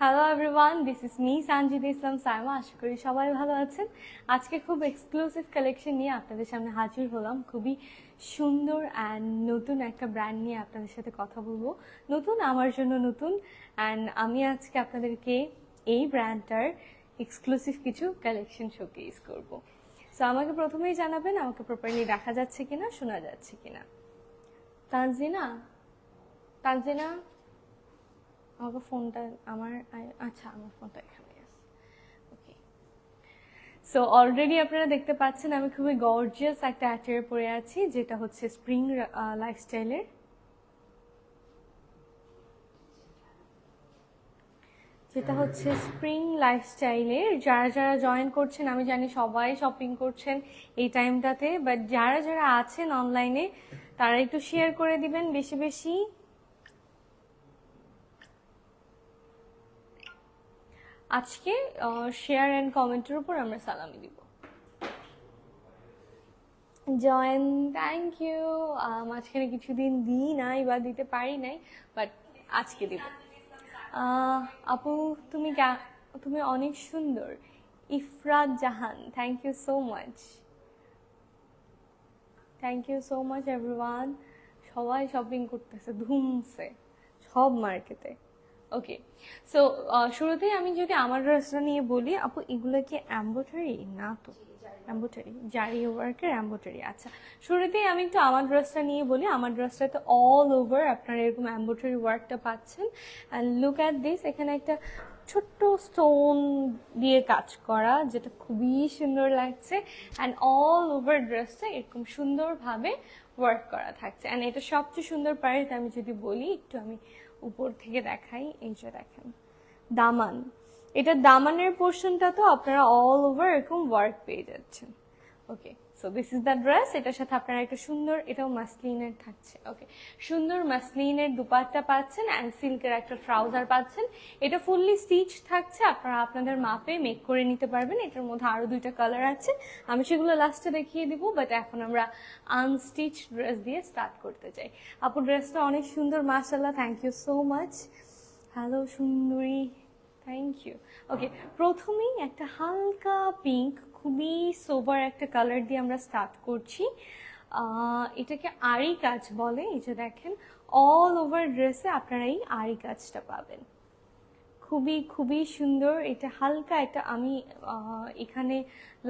Hello everyone, this is me Sanjida Islam Saima. আশা করি সবাই ভালো আছেন। আজকে খুব এক্সক্লুসিভ কালেকশন নিয়ে আপনাদের সামনে হাজির হলাম। খুবই সুন্দর অ্যান্ড নতুন একটা ব্র্যান্ড নিয়ে আপনাদের সাথে কথা বলবো। নতুন, আমার জন্য নতুন। অ্যান্ড আমি আজকে আপনাদেরকে এই ব্র্যান্ডটার এক্সক্লুসিভ কিছু কালেকশন শোকেস করব। সো আমাকে প্রথমেই জানাবেন আমাকে প্রপারলি দেখা যাচ্ছে কিনা, শোনা যাচ্ছে কিনা। তানজিনা, তানজিনা, আমাকে ফোনটা আচ্ছা আমার ফোনটা এখানে আছে। ওকে, সো অলরেডি আপনারা দেখতে পাচ্ছেন আমি খুবই গর্জিয়াস একটা অ্যাটায়ার পরে আছি, যেটা হচ্ছে স্প্রিং লাইফস্টাইলের। যারা যারা জয়েন করছেন, আমি জানি সবাই শপিং করছেন এই টাইমটাতে, বাট যারা যারা আছেন অনলাইনে তারা একটু শেয়ার করে দিবেন বেশি বেশি। আজকে শেয়ার অ্যান্ড কমেন্টের উপর আমরা সালামি দিব। Join, thank you. মাঝখানে কিছুদিন দিই নাই বা দিতে পারি নাই, বাট আজকে দিব। আপু তুমি অনেক সুন্দর। Ifrat Jahan, thank you so much. Thank you so much everyone. সবাই শপিং করতেছে ধুমছে সব মার্কেটে। ওকে, সো শুরুতেই আমি যদি আমার ড্রেসটা নিয়ে বলি, আপু এগুলো কি এমব্রয়ডারি? না তো, এমব্রয়ডারি, জারি ওয়ার্কের এমব্রয়ডারি। আচ্ছা, শুরুতেই আমি একটু আমার ড্রেসটা নিয়ে বলি। আমার ড্রেসটাতে অল ওভার আপনারা এরকম এমব্রয়ডারি ওয়ার্কটা পাচ্ছেন। অ্যান্ড লুক অ্যাট দিস, এখানে একটা ছোট্ট স্টোন দিয়ে কাজ করা, যেটা খুবই সুন্দর লাগছে। অ্যান্ড অল ওভার ড্রেসটা এরকম সুন্দরভাবে ওয়ার্ক করা থাকছে। অ্যান্ড এটা সবচেয়ে সুন্দর পার্ট আমি যদি বলি, একটু আমি উপর থেকে দেখাই। এই যে দেখেন দামান, এটা দামানের পোর্শনটা তো আপনারা অল ওভার এরকম ওয়ার্ক পেয়ে যাচ্ছেন। Okay, so this is the dress. এটার সাথে আপনারা একটা সুন্দর, এটাও মাসলিনের থাকছে। ওকে, সুন্দর মাসলিনের দুপাট্টা পাচ্ছেন অ্যান্ড সিল্কের একটা ট্রাউজার পাচ্ছেন। এটা ফুললি স্টিচ থাকছে, আপনারা আপনাদের মাপে মেক করে নিতে পারবেন। এটার মধ্যে আরো দুইটা কালার আছে, আমি সেগুলো লাস্টে দেখিয়ে দিব, বাট এখন আমরা আনস্টিচ ড্রেস দিয়ে স্টার্ট করতে চাই। আপু ড্রেসটা অনেক সুন্দর, মাশাআল্লাহ, thank you so much. Hello সুন্দরী, থ্যাংক ইউ। ওকে, প্রথমেই একটা হালকা পিঙ্ক, খুবই সোবার একটা কালার দিয়ে আমরা স্টার্ট করছি। এটাকে আরি কাজ বলে। এই যে দেখেন অল ওভার ড্রেসে আপনারা এই আরি কাজটা পাবেন। খুবই খুবই সুন্দর। এটা হালকা একটা, আমি এখানে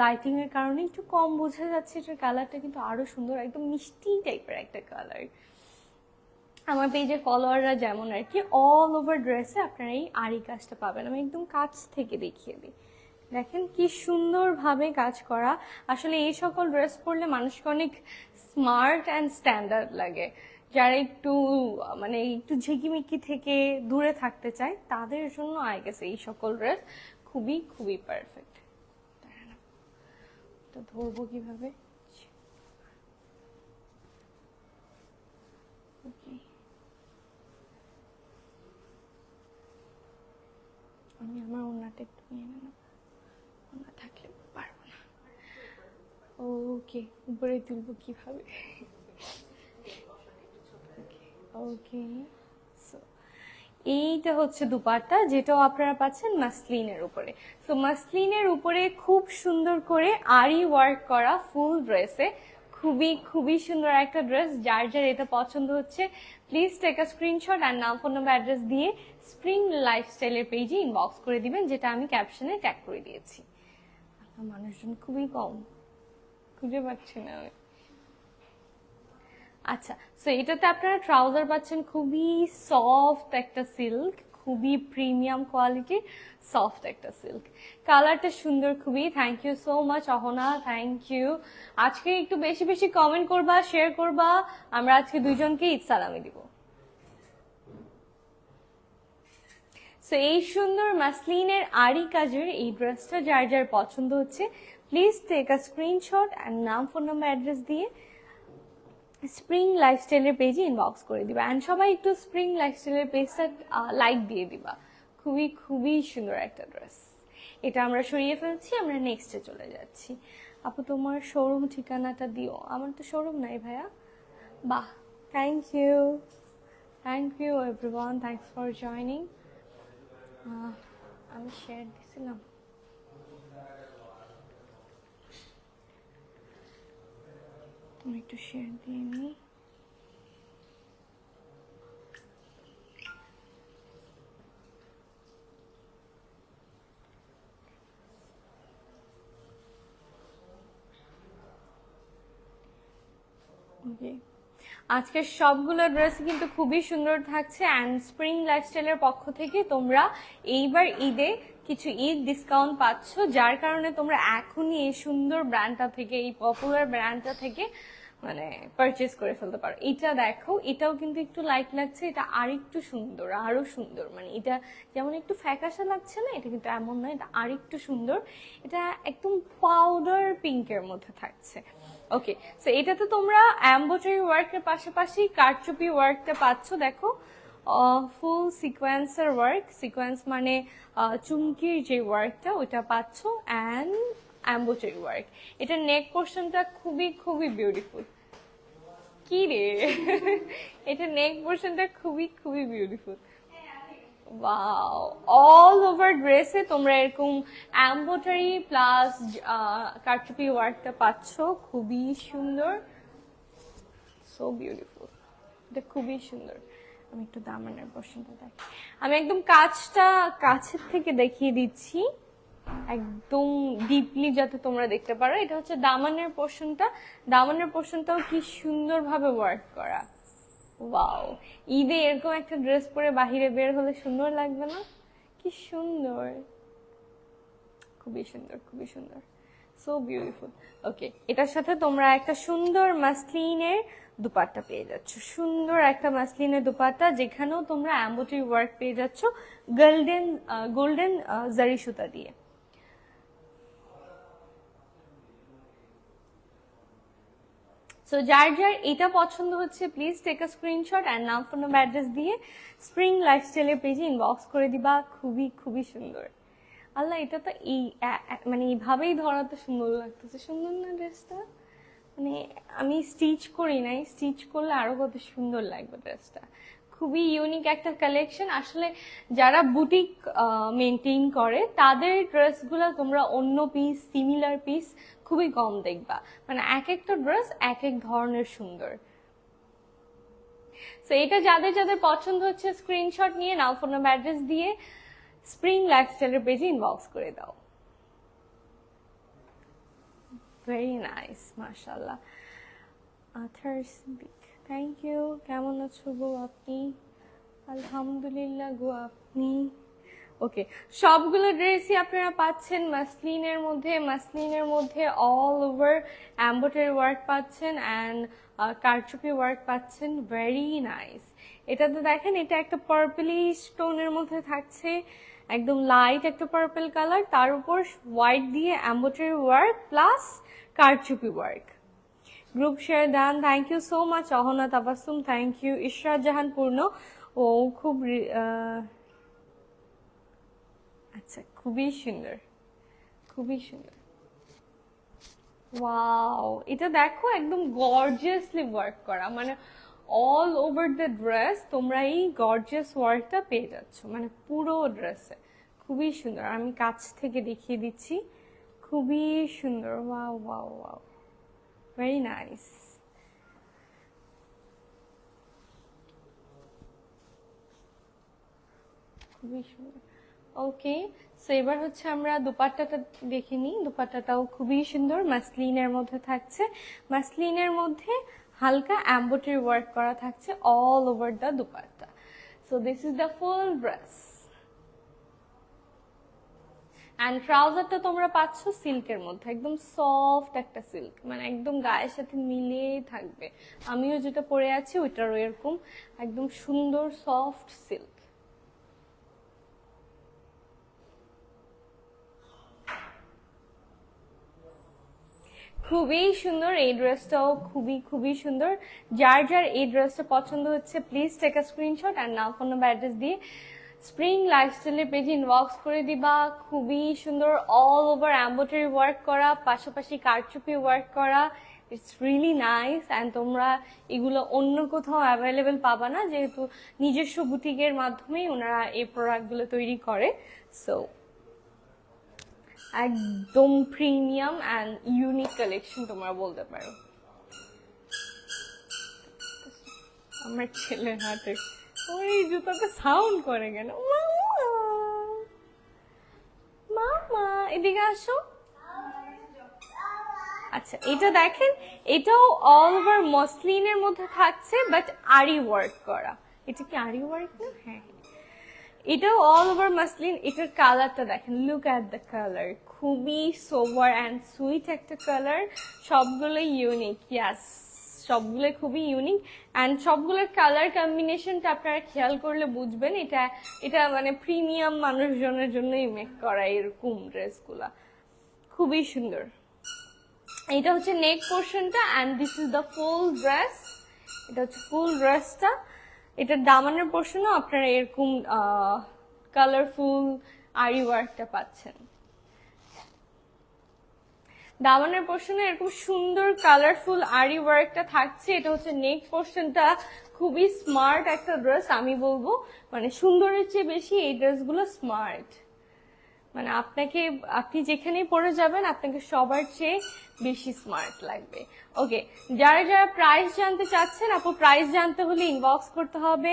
লাইটিং এর কারণে একটু কম বোঝা যাচ্ছে, এটার কালারটা কিন্তু আরো সুন্দর, একদম মিষ্টি টাইপের একটা কালার। আমার পেজের ফলোয়াররা যেমন আর কি, অল ওভার ড্রেসে আপনারা এই আরি কাজটা পাবেন। আমি একদম কাছ থেকে দেখিয়ে দিই, দেখেন কি সুন্দরভাবে কাজ করা। আসলে এই সকল ড্রেস পরলে মানুষকে অনেক স্মার্ট অ্যান্ড স্ট্যান্ডার্ড লাগে। যারা একটু মানে একটু ঝিকিমিকি থেকে দূরে থাকতে চায়, তাদের জন্য আই গেছে এই সকল ড্রেস খুবই খুবই পারফেক্ট। তো ধরবো কিভাবে? ওকে, আমি আমার ওনাটা একটু নিয়ে নেব, ওনা থাকলে পারবো না। ওকে, উপরে তুলবো কিভাবে? ওকে, সো এইটা হচ্ছে দুপাট্টা, যেটাও আপনারা পাচ্ছেন মাসলিনের উপরে। তো মাসলিনের উপরে খুব সুন্দর করে আরি ওয়ার্ক করা ফুল ড্রেসে, খুবই খুবই সুন্দর একটা ড্রেস। যার যার এটা পছন্দ হচ্ছে, প্লিজ টেক আ স্ক্রিনশট আর নাম, ফোন নাম্বার, অ্যাড্রেস দিয়ে স্প্রিং লাইফস্টাইলের পেজে ইনবক্স করে দিবেন, যেটা আমি ক্যাপশনে ট্যাগ করে দিয়েছি। মানুষজন খুবই কম, খুঁজে পাচ্ছি না আমি। আচ্ছা, সো এটাতে আপনারা ট্রাউজার পাচ্ছেন, খুবই সফট একটা সিল্ক, খুবই প্রিমিয়াম কোয়ালিটির সফট একটা সিল্ক। কালারটা সুন্দর খুবই। Thank you so much Ahona, thank you. আজকে একটু বেশি বেশি কমেন্ট করবা, শেয়ার করবা। আমরা আজকে দুইজনকে ঈদ সালামি দিব। সো এই সুন্দর মাসলিনের আরি কাজের এই ড্রেসটা যার যার পছন্দ হচ্ছে, প্লিজ টেক আ স্ক্রিনশট আর নাম, ফোন নাম্বার, অ্যাড্রেস দিয়ে স্প্রিং লাইফস্টাইলের পেজে ইনবক্স করে দিবা। অ্যান্ড সবাই একটু স্প্রিং লাইফস্টাইলের পেজটা লাইক দিয়ে দিবা। খুবই খুবই সুন্দর একটা ড্রেস। এটা আমরা সরিয়ে ফেলছি, আমরা নেক্সটে চলে যাচ্ছি। আপু তোমার শোরুম ঠিকানাটা দিও। আমার তো শোরুম নাই ভাইয়া। বাহ, thank you, thank you everyone, thanks for joining. আমি শেয়ার দিছিলাম। আমি একটু শেয়ার দিয়ে নিই। আজকের সবগুলো ড্রেস কিন্তু খুবই সুন্দর থাকছে অ্যান্ড স্প্রিং লাইফস্টাইলের পক্ষ থেকে তোমরা এইবার ঈদে কিছু ঈদ ডিসকাউন্ট পাচ্ছ, যার কারণে তোমরা এখনই এই সুন্দর ব্র্যান্ডটা থেকে, এই পপুলার ব্র্যান্ডটা থেকে মানে পারচেজ করে ফেলতে পারো। এটা দেখো, এটাও কিন্তু একটু লাইট লাগছে, এটা আর একটু সুন্দর, আরো সুন্দর। মানে এটা যেমন একটু ফ্যাকাশে লাগছে না, এটা কিন্তু এমন নয়, এটা আর একটু সুন্দর। এটা একদম পাউডার পিঙ্কের মধ্যে থাকছে। ওকে, সো এটাতে তোমরা এমব্রয়ডারি ওয়ার্কের পাশাপাশি কারচুপি ওয়ার্কটা পাচ্ছ। দেখো, ফুল সিকোয়েন্সের ওয়ার্ক, সিকোয়েন্স মানে চুমকির যে ওয়ার্কটা ওইটা পাচ্ছ, অ্যান্ড এমব্রয়ডারি ওয়ার্ক। এটা নেক পোর্শনটা খুবই খুবই বিউটিফুল। কি রে, এটা নেক পোর্শনটা খুবই খুবই বিউটিফুল। ওয়াও, অল ওভার ড্রেসে তোমরা এরকম এমব্রয়ডারি প্লাস কারচুপি ওয়ার্কটা পাচ্ছ, খুবই সুন্দর, সো বিউটিফুল। এটা খুবই সুন্দর। আমি একটু দামানের পোর্শনটা দেখি, আমি একদম কাছের থেকে দেখিয়ে দিচ্ছি, একদম ডিপলি যাতে তোমরা দেখতে পারো। এটা হচ্ছে দামানের পোর্শনটা, দামানের পোর্শনটাও কি সুন্দরভাবে ওয়ার্ক করা। ওয়াও, ঈদে এরকম একটা ড্রেস পরে বাহিরে বের হলে সুন্দর লাগবে না? কি সুন্দর, খুবই সুন্দর, খুবই সুন্দর, সো বিউটিফুল। ওকে, এটার সাথে তোমরা একটা সুন্দর মাসলিনের দুপাট্টা পেয়ে যাচ্ছ, সুন্দর একটা মাসলিনের দুপাট্টা, যেখানেও তোমরা এমব্রয়ডারি ওয়ার্ক পেয়ে যাচ্ছ গোল্ডেন জারি সুতা দিয়ে। সো যার যার এটা পছন্দ হচ্ছে please take a screenshot and নাম, ফোন নাম্বার, অ্যাড্রেস দিয়ে স্প্রিং লাইফস্টাইলের পেজে ইনবক্স করে দিবা। খুবই খুবই সুন্দর। আল্লাহ, এটা তো এই মানে এইভাবেই ধরাতে সুন্দর লাগতেছে। সুন্দর না ড্রেসটা? মানে আমি স্টিচ করি নাই, স্টিচ করলে আরো কত সুন্দর লাগবে ড্রেসটা। খুবই ইউনিক একটা কালেকশন। আসলে যারা বুটিক মেনটেন করে তাদের ড্রেসগুলো তোমরা অন্য পিস, সিমিলার পিস খুবই কম দেখবা। মানে এক একটা ড্রেস এক এক ধরনের সুন্দর। সো এটা যাদের যাদের পছন্দ হচ্ছে স্ক্রিনশট নিয়ে নাও, ফোন নাম্বার, অ্যাড্রেস দিয়ে স্প্রিং লাইফস্টাইলের পেজে ইনবক্স করে দাও। ভেরি নাইস, মাশাআল্লাহ। আথার্স বিক, থ্যাংক ইউ। কেমন আছো গো আপনি? আলহামদুলিল্লাহ গো আপনি। ওকে, সবগুলো ড্রেসই আপনারা পাচ্ছেন মাসলিনের মধ্যে, মাসলিনের মধ্যে অল ওভার এমব্রয়ডারি ওয়ার্ক পাচ্ছেন অ্যান্ড কারচুপি ওয়ার্ক পাচ্ছেন। Very nice. এটাতে দেখেন, এটা একটা পার্পলিশ টোনের মধ্যে থাকছে, একদম লাইট একটা পার্পল কালার, তার উপর হোয়াইট দিয়ে এমব্রয়ডারি ওয়ার্ক প্লাস কারচুপি ওয়ার্ক। গ্রুপ শেয়ার দেন, thank you so much. Ahona Tabassum, thank you. Ishrat Jahan Purno, ও খুব আচ্ছা, খুবই সুন্দর, খুবই সুন্দর। ওয়াও, এটা দেখো একদম গর্জিয়াসলি ওয়ার্ক করা, মানে অল ওভার দ্য ড্রেস তোমরা এই গর্জিয়াস ওয়ার্কটা পেয়ে যাচ্ছ, মানে পুরো ড্রেসে। খুবই সুন্দর, আমি কাছ থেকে দেখিয়ে দিচ্ছি, খুবই সুন্দর। Wow wow wow, very nice. খুবই সুন্দর। ওকে, সো এবার হচ্ছে আমরা দুপাট্টাটা দেখে নিই। দুপাট্টাটাও খুবই সুন্দর, মাসলিনের মধ্যে থাকছে, মাসলিনের মধ্যে হালকা এমব্রয়ডারি ওয়ার্ক করা থাকছে all over the dupatta. So this is the full dress. And ট্রাউজারটা তোমরা পাচ্ছ সিল্কের মধ্যে, একদম সফট একটা সিল্ক, মানে একদম গায়ের সাথে মিলেই থাকবে। আমিও যেটা পরে আছি ওইটারও এরকম একদম সুন্দর সফট সিল্ক। খুবই সুন্দর, এই ড্রেসটাও খুবই খুবই সুন্দর। যার যার এই ড্রেসটা পছন্দ হচ্ছে please take a screenshot and নাম, ফোন নাম্বার, অ্যাড্রেস দিয়ে স্প্রিং লাইফস্টাইলের পেজে ইনবক্স করে দিবা। খুবই সুন্দর, অল ওভার এমব্রয়ডারি ওয়ার্ক করা, পাশাপাশি কারচুপি ওয়ার্ক করা, ইটস রিয়েলি নাইস অ্যান্ড তোমরা এগুলো অন্য কোথাও অ্যাভেলেবেল পাবা না, যেহেতু নিজস্ব বুটিকের মাধ্যমেই ওনারা এই প্রোডাক্টগুলো তৈরি করে। সো একদম প্রিমিয়াম অ্যান্ড ইউনিক কালেকশন তোমরা বলতে পারো। আমার ছেলের হাতে ওই জুতাটা সাউন্ড করে কেন? মামা এদিকে আসো। আচ্ছা এটা দেখেন, এটাও অল ওভার মসলিনের মধ্যে থাকছে, বাট আরি ওয়ার্ক করা। এটা কি আরি ওয়ার্ক না? হ্যাঁ, এটাও অল ওভার মাসলিন। এটার কালারটা দেখেন, লুক অ্যাট দ্য কালার, খুবই সোভার অ্যান্ড সুইট একটা কালার। সবগুলো ইউনিক, ইয়াস সবগুলো খুবই ইউনিক অ্যান্ড সবগুলোর কালার কম্বিনেশনটা আপনারা খেয়াল করলে বুঝবেন এটা এটা মানে প্রিমিয়াম মানুষজনের জন্যই মেক করা এরকম ড্রেসগুলা, খুবই সুন্দর। এটা হচ্ছে নেক পোর্শনটা and this is the full dress. এটা হচ্ছে ফুল ড্রেসটা। এটার দামানের পোর্শনও আপনারা এরকম কালারফুল আরি ওয়ার্কটা পাচ্ছেন। দামানের পোর্শনে এরকম সুন্দর কালারফুল আরি ওয়ার্কটা থাকছে। এটা হচ্ছে নেক পোর্শনটা, খুবই স্মার্ট একটা ড্রেস আমি বলবো, মানে সুন্দরের চেয়ে বেশি এই ড্রেসগুলো স্মার্ট। মানে আপনি যেখানেই পরে যাবেন আপনাকে সবার চেয়ে বেশি স্মার্ট লাগবে। ওকে, যারা যারা প্রাইস জানতে চাচ্ছেন, আপু প্রাইস জানতে হলে ইনবক্স করতে হবে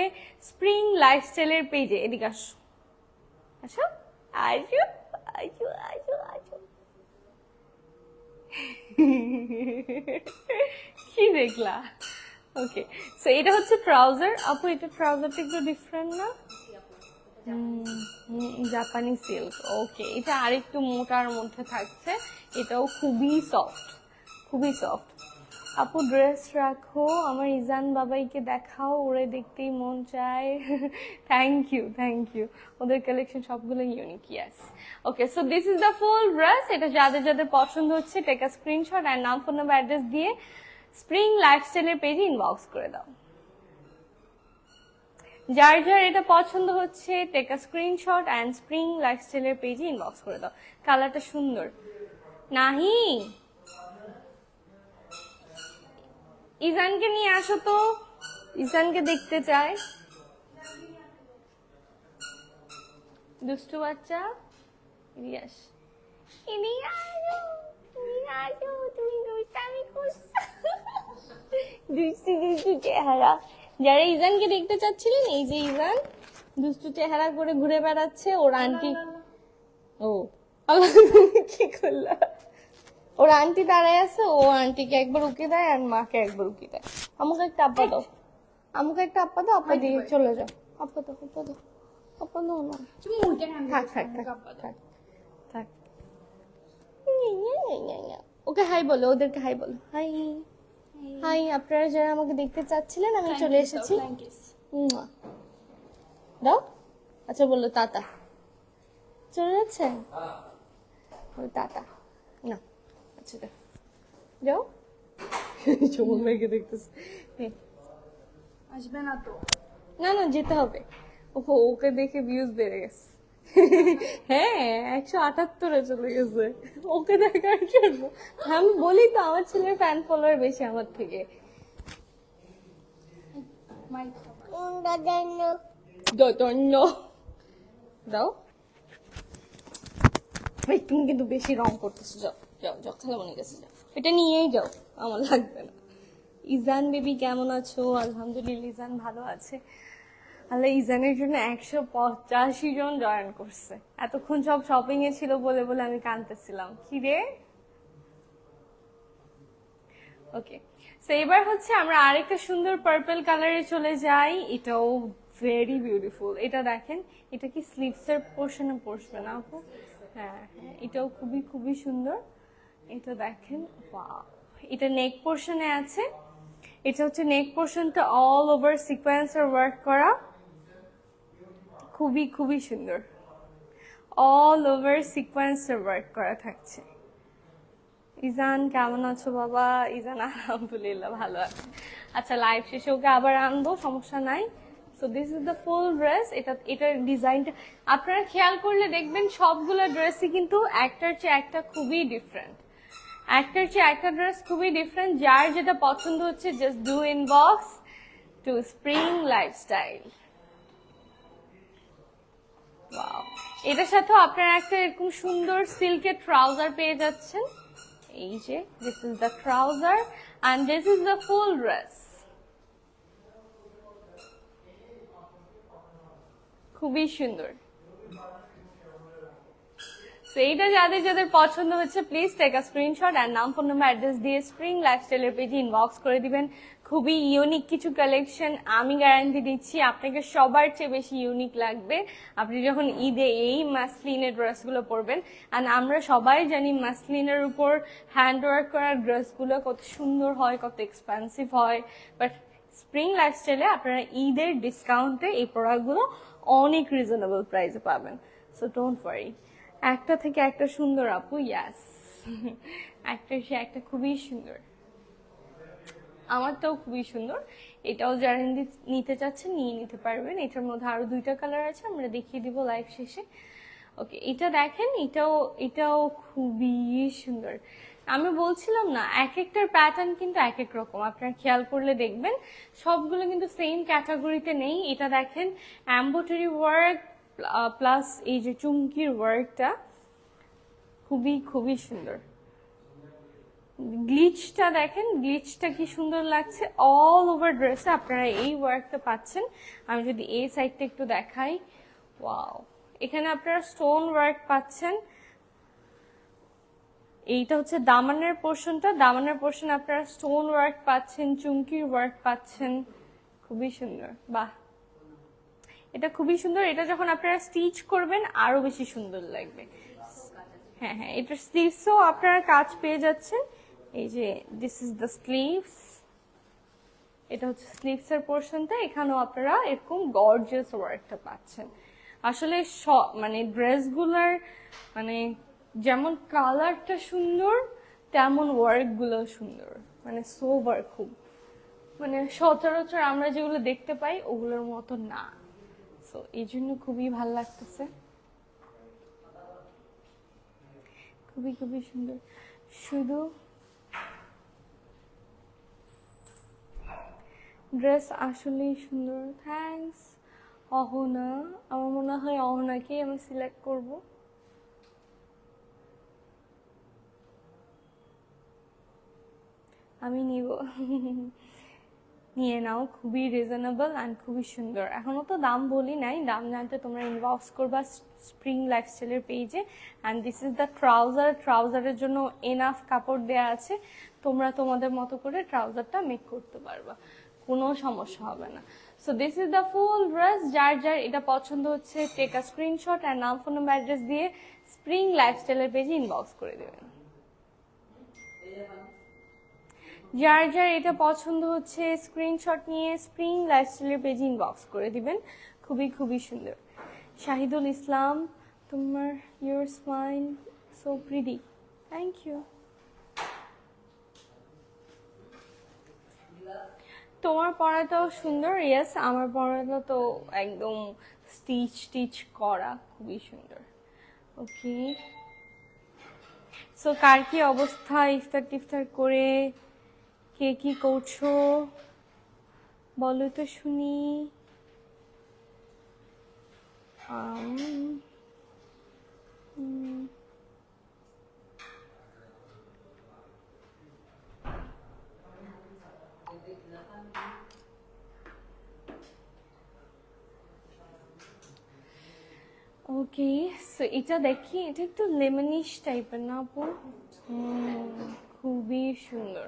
স্প্রিং লাইফস্টাইলের পেজে। এদিকে আসো, আসো আসো আসো আসো আসো। কি দেখলা? ওকে, সো এটা হচ্ছে ট্রাউজার। আপু এটা ট্রাউজারটা একটু ডিফারেন্ট না? জাপানি সিল্ক। ওকে, এটা আরেকটু মোটার মধ্যে থাকছে। এটাও খুবই সফট, খুবই সফট। আপু ড্রেস রাখো, আমার ইজান বাবাইকে দেখাও, ওরে দেখতেই মন চায়। Thank you, thank you. ওদের কালেকশন সবগুলো unique. Yes, okay, so this is the full dress. এটা যাদের যাদের পছন্দ হচ্ছে টেক আ স্ক্রিনশট অ্যান্ড নাম, ফোন নাম্বার, অ্যাড্রেস দিয়ে স্প্রিং লাইফস্টাইলের পেজে ইনবক্স করে দাও। যার যার এটা পছন্দ হচ্ছে take a screenshot and spring লাইফস্টাইলের পেজে ইনবক্স করে দাও। কালারটা সুন্দর। নাহি, ইজানকে নিয়ে আসো তো, ইজানকে দেখতে চাই। দুষ্টু বাচ্চা, ইলিয়াস তুমি দুষ্টামি করছো। দুষ্টু দুষ্টু চেহারা। যারা ইজানকে দেখতে চাচ্ছিলেন, এই যে ইজান দুষ্টু চেহারা করে ঘুরে বেড়াচ্ছে। ওর আন্টি, ও কি করলা, ওর আন্টি দাঁড়ায় আছে, ও আন্টিকে একবার উকে দেয় আর মাকে একবার উকে দেয়। আমাকে একটা আপ্পা দাও, আমাকে একটা আপ্পা দাও, আপ্পা দিয়ে চলে যাও। আপ্পা দাও, আপ্পা দাও, আপ্পা দাও না। থাক থাক থাক থাক থাক। ওকে হাই বলো, ওদেরকে হাই বলো। হাই হাই, আপনারা যারা আমাকে দেখতে চাচ্ছিলেন, আমি চলে এসেছি। দাও। আচ্ছা বললো টাটা, চলে যাচ্ছেন? টাটা না, আচ্ছা যাও। চমক মেয়েকে দেখতেছে, আসবে না তো? না না, যেতে হবে। ওকে দেখে ভিউজ বেড়ে গেছে। হ্যাঁ, 178-এ চলে গেছে ওকে দেখার জন্য। আমি বলি তো আমার ছেলের ফ্যান ফলোয়ার বেশি আমার থেকে। দাও, তুমি কিন্তু বেশি রং করতেছো। যাও যাও যাও, খেলা মনে গেছে, যাও এটা নিয়েই যাও, আমার লাগবে না। ইজান বেবি কেমন আছো? আলহামদুলিল্লাহ, ইজান ভালো আছে। আল্লাহ, ইজানের জন্য 185 জন জয়েন করছে। এতক্ষণ সব শপিং এ ছিল বলে বলে আমি কাঁদতেছিলাম। কি রে? ওকে, সো এবার হচ্ছে আমরা আরেকটা সুন্দর পার্পল কালারে চলে যাই। এটাও ভেরি বিউটিফুল। এটা দেখেন, এটা কি স্লিভস এর পোর্শনে পড়বে না আপু? হ্যাঁ হ্যাঁ, এটাও খুবই খুবই সুন্দর। এটা দেখেন, ওয়াও, এটা নেক পোর্শনে আছে। এটা হচ্ছে নেক পোর্শনটা অল ওভার সিকোয়েন্সের ওয়ার্ক করা, খুবই খুবই সুন্দর। অল ওভার সিকোয়েন্সের ওয়ার্ক করা থাকছে। ইজান কেমন আছো বাবা? ইজান আলহামদুলিল্লাহ ভালো আছে। আচ্ছা, লাইভ শেষে ওকে আবার আনবো, সমস্যা নাই। So this is the full dress. এটার ডিজাইনটা আপনারা খেয়াল করলে দেখবেন সবগুলো ড্রেসই কিন্তু একটার চেয়ে একটা খুবই ডিফারেন্ট। একটার চেয়ে একটা ড্রেস খুবই ডিফারেন্ট। যার যেটা পছন্দ হচ্ছে just do inbox to spring lifestyle. Wow, এটার সাথেও আপনারা একটা এরকম সুন্দর সিল্কের ট্রাউজার পেয়ে যাচ্ছেন। এই যে this is the trouser and this is the full dress. খুবই সুন্দর। এইটা যাদের যাদের পছন্দ হচ্ছে প্লিজ টেক আ স্ক্রিনশট আর নাম, ফোন নাম্বার, অ্যাড্রেস দিয়ে স্প্রিং লাইফস্টাইলের পেজে ইনবক্স করে দিবেন। খুবই ইউনিক কিছু কালেকশন, আমি গ্যারান্টি দিচ্ছি আপনাকে সবার চেয়ে বেশি ইউনিক লাগবে আপনি যখন ঈদে এই মাসলিনের ড্রেসগুলো পরবেন। অ্যান্ড আমরা সবাই জানি মাসলিনের উপর হ্যান্ডওয়ার্ক করা ড্রেসগুলো কত সুন্দর হয়, কত এক্সপেন্সিভ হয়, বাট স্প্রিং লাইফস্টাইলে আপনারা ঈদের ডিসকাউন্টে এই প্রোডাক্টগুলো অনেক রিজনেবল প্রাইসে পাবেন। So don't worry. একটা থেকে একটা সুন্দর আপু, ইয়াস একটা সে একটা খুবই সুন্দর, আমারটাও খুবই সুন্দর। এটাও যারা নিতে চাচ্ছেন নিয়ে নিতে পারবেন। এটার মধ্যে আরো 2টা কালার আছে, আমরা দেখিয়ে দিব লাইভ শেষে। ওকে, এটা দেখেন, এটাও খুবই সুন্দর। আমি বলছিলাম না, এক একটার প্যাটার্ন কিন্তু এক এক রকম, আপনারা খেয়াল করলে দেখবেন সবগুলো কিন্তু সেম ক্যাটাগরিতে নেই। এটা দেখেন এমব্রয়ডারি ওয়ার্ক প্লাস এই যে চুমকির ওয়ার্কটা খুবই খুবই সুন্দর। গ্লিচটা দেখেন, গ্লিচটা কি সুন্দর লাগছে। অল ওভার ড্রেসে আপনারা এই ওয়ার্কটা পাচ্ছেন। আমি যদি এই সাইডটা একটু দেখাই, ওয়াও, এখানে আপনারা স্টোন ওয়ার্ক পাচ্ছেন। এইটা হচ্ছে দামানের পোর্শনটা, দামানের পোর্শন আপনারা স্টোন ওয়ার্ক পাচ্ছেন, চুমকির ওয়ার্ক পাচ্ছেন। খুবই সুন্দর, বাহ, এটা খুবই সুন্দর। এটা যখন আপনারা স্টিচ করবেন আরো বেশি সুন্দর লাগবে। হ্যাঁ হ্যাঁ, এটার স্লিভসও আপনারা কাজ পেয়ে যাচ্ছেন। এই যে দিস ইজ দ্য স্লিভস, এটা হচ্ছে স্লিভস এর পোর্শনটা। এখানেও আপনারা এরকম গর্জিয়াস ওয়ার্কটা পাচ্ছেন। আসলে মানে ড্রেসগুলোর মানে যেমন কালারটা সুন্দর তেমন ওয়ার্কগুলো সুন্দর, মানে সোবার খুব, মানে সচরাচর আমরা যেগুলো দেখতে পাই ওগুলোর মতো না। সো এই জন্য খুবই ভালো লাগতেছে, খুবই খুবই সুন্দর। শুধু ড্রেস আসলেই সুন্দর। থ্যাঙ্কস অহনা, আমার মনে হয় অহনাকেই আমি সিলেক্ট করব। আমি নিব, নিয়ে নাও, খুবই রিজনেবল অ্যান্ড খুবই সুন্দর। এখনো তো দাম বলি নাই, দাম জানতে তোমরা ইনবক্স করবা স্প্রিং লাইফস্টাইলের পেজে। And this is the trouser, ট্রাউজারের জন্য এনাফ কাপড় দেয়া আছে, তোমরা তোমাদের মতো করে ট্রাউজারটা মেক করতে পারবা, কোনো সমস্যা হবে না। So this is the full dress. যার যার এটা পছন্দ হচ্ছে টেক আ স্ক্রিনশট আর নাম, ফোন নাম্বার, অ্যাড্রেস দিয়ে স্প্রিং লাইফস্টাইলের পেজে ইনবক্স করে দেবেন। যার যার এটা পছন্দ হচ্ছে স্ক্রিনশট নিয়ে স্প্রিং লাইফস্টাইলের পেজে ইনবক্স করে দিবেন। খুবই খুবই সুন্দর। শাহিদুল ইসলাম, তোমার your smile so pretty, thank you. তোমার পড়াটাও সুন্দর, ইয়েস, আমার পড়াটা তো একদম স্টিচ টিচ করা, খুবই সুন্দর। ওকে, সো কার কি অবস্থা, ইফতার টিফতার করে কে কি করছো বলো তো শুনি। ওকে, সো এটা দেখি, এটা একটু লেমনিশ টাইপের না আপু? খুবই সুন্দর,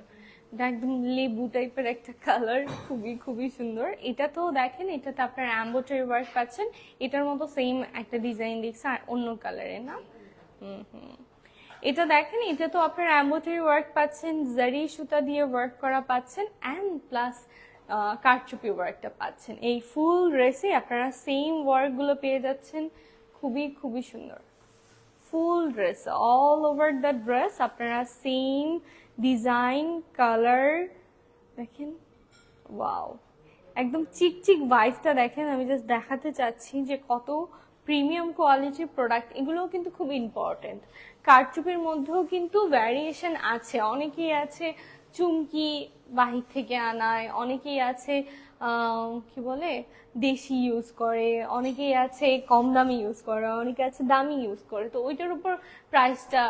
এটা একদম লেবু টাইপের একটা কালার, খুবই খুবই সুন্দর। এটা তো দেখেন, এটাতে আপনার এমব্রয়ডারি ওয়ার্ক পাচ্ছেন, এটার মতো সেম একটা ডিজাইন দেখছে আর অন্য কালারে না। এটা দেখেন, এটা তো আপনার এমব্রয়ডারি ওয়ার্ক পাচ্ছেন, জারি সুতা দিয়ে ওয়ার্ক করা পাচ্ছেন, অ্যান্ড প্লাস কারচুপি ওয়ার্কটা পাচ্ছেন। এই ফুল ড্রেসে আপনারা সেম ওয়ার্কগুলো পেয়ে যাচ্ছেন, খুবই খুবই সুন্দর। ফুল dress, all over the dress আপনারা সেম ডিজাইন কালার দেখেন, ওয়াও, একদম চিকচিক ভাইবটা দেখেন। আমি জাস্ট দেখাতে চাচ্ছি যে কত প্রিমিয়াম কোয়ালিটির প্রোডাক্ট, এগুলোও কিন্তু খুব ইম্পর্টেন্ট। কারচুপির মধ্যেও কিন্তু ভ্যারিয়েশন আছে, অনেকেই আছে চুমকি বাহির থেকে আনায়, অনেকেই আছে কি বলে দেশি ইউজ করে, অনেকেই আছে কম দামি ইউজ করে, অনেকে আছে দামি ইউজ করে। তো ওইটার উপর প্রাইসটা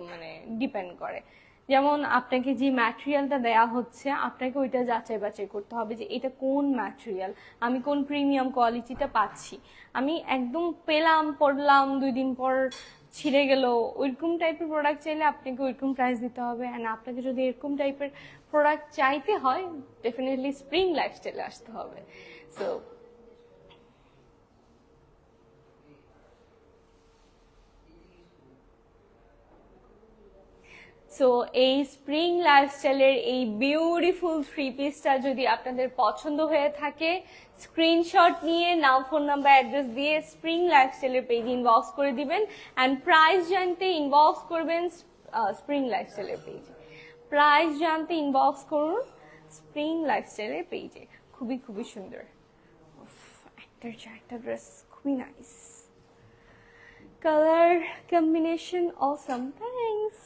মানে ডিপেন্ড করে। যেমন আপনাকে যে ম্যাটেরিয়ালটা দেয়া হচ্ছে আপনাকে ওইটা যাচাই বাছাই করতে হবে যে এটা কোন ম্যাটেরিয়াল, আমি কোন প্রিমিয়াম কোয়ালিটিটা পাচ্ছি। আমি একদম পেলাম পড়লাম 2 দিন পর ছিঁড়ে গেল ওইরকম টাইপের প্রোডাক্ট চাইলে আপনাকে ওইরকম প্রাইস দিতে হবে। অ্যান্ড আপনাকে যদি এরকম টাইপের প্রোডাক্ট চাইতে হয় ডেফিনেটলি স্প্রিং লাইফস্টাইলে আসতে হবে। সো এই স্প্রিং লাইফস্টাইলের এই বিউটিফুল 3 পিসটা যদি আপনাদের পছন্দ হয়ে থাকে, স্ক্রিনশট নিয়ে নাম, ফোন নাম্বার, অ্যাড্রেস দিয়ে স্প্রিং লাইফস্টাইলের পেজে ইনবক্স করে দিবেন। অ্যান্ড প্রাইস জানতে ইনবক্স করবেন স্প্রিং লাইফস্টাইলের পেজে। প্রাইস জানতে ইনবক্স করুন স্প্রিং লাইফস্টাইলের পেজে। খুবই খুবই সুন্দর, একটা ড্রেস খুবই নাইস, কালার কম্বিনেশন অসম। থ্যাঙ্কস।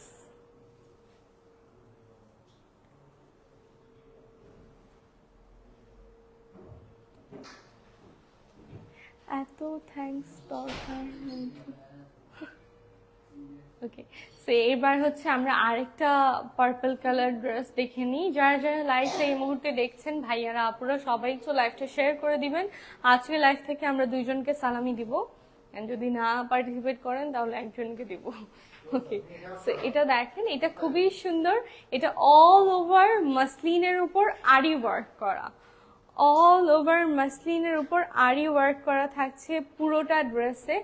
এত থ্যাঙ্কস দরকার। ওকে, সো এবার হচ্ছে আমরা আরেকটা পার্পল কালার ড্রেস দেখে নিই। যারা যারা লাইভটা এই মুহূর্তে দেখছেন ভাইয়ারা আপুরা সবাই তো লাইভটা শেয়ার করে দিবেন। আজকে লাইভ থেকে আমরা 2 জনকে সালামি দিব, যদি না পার্টিসিপেট করেন তাহলে একজনকে দিব। ওকে, সো এটা দেখেন, এটা খুবই সুন্দর। এটা অল ওভার মাসলিনের উপর আরি ওয়ার্ক করা, অল ওভার মাসলিনের উপর আরি ওয়ার্ক করা থাকছে পুরোটা ড্রেসে।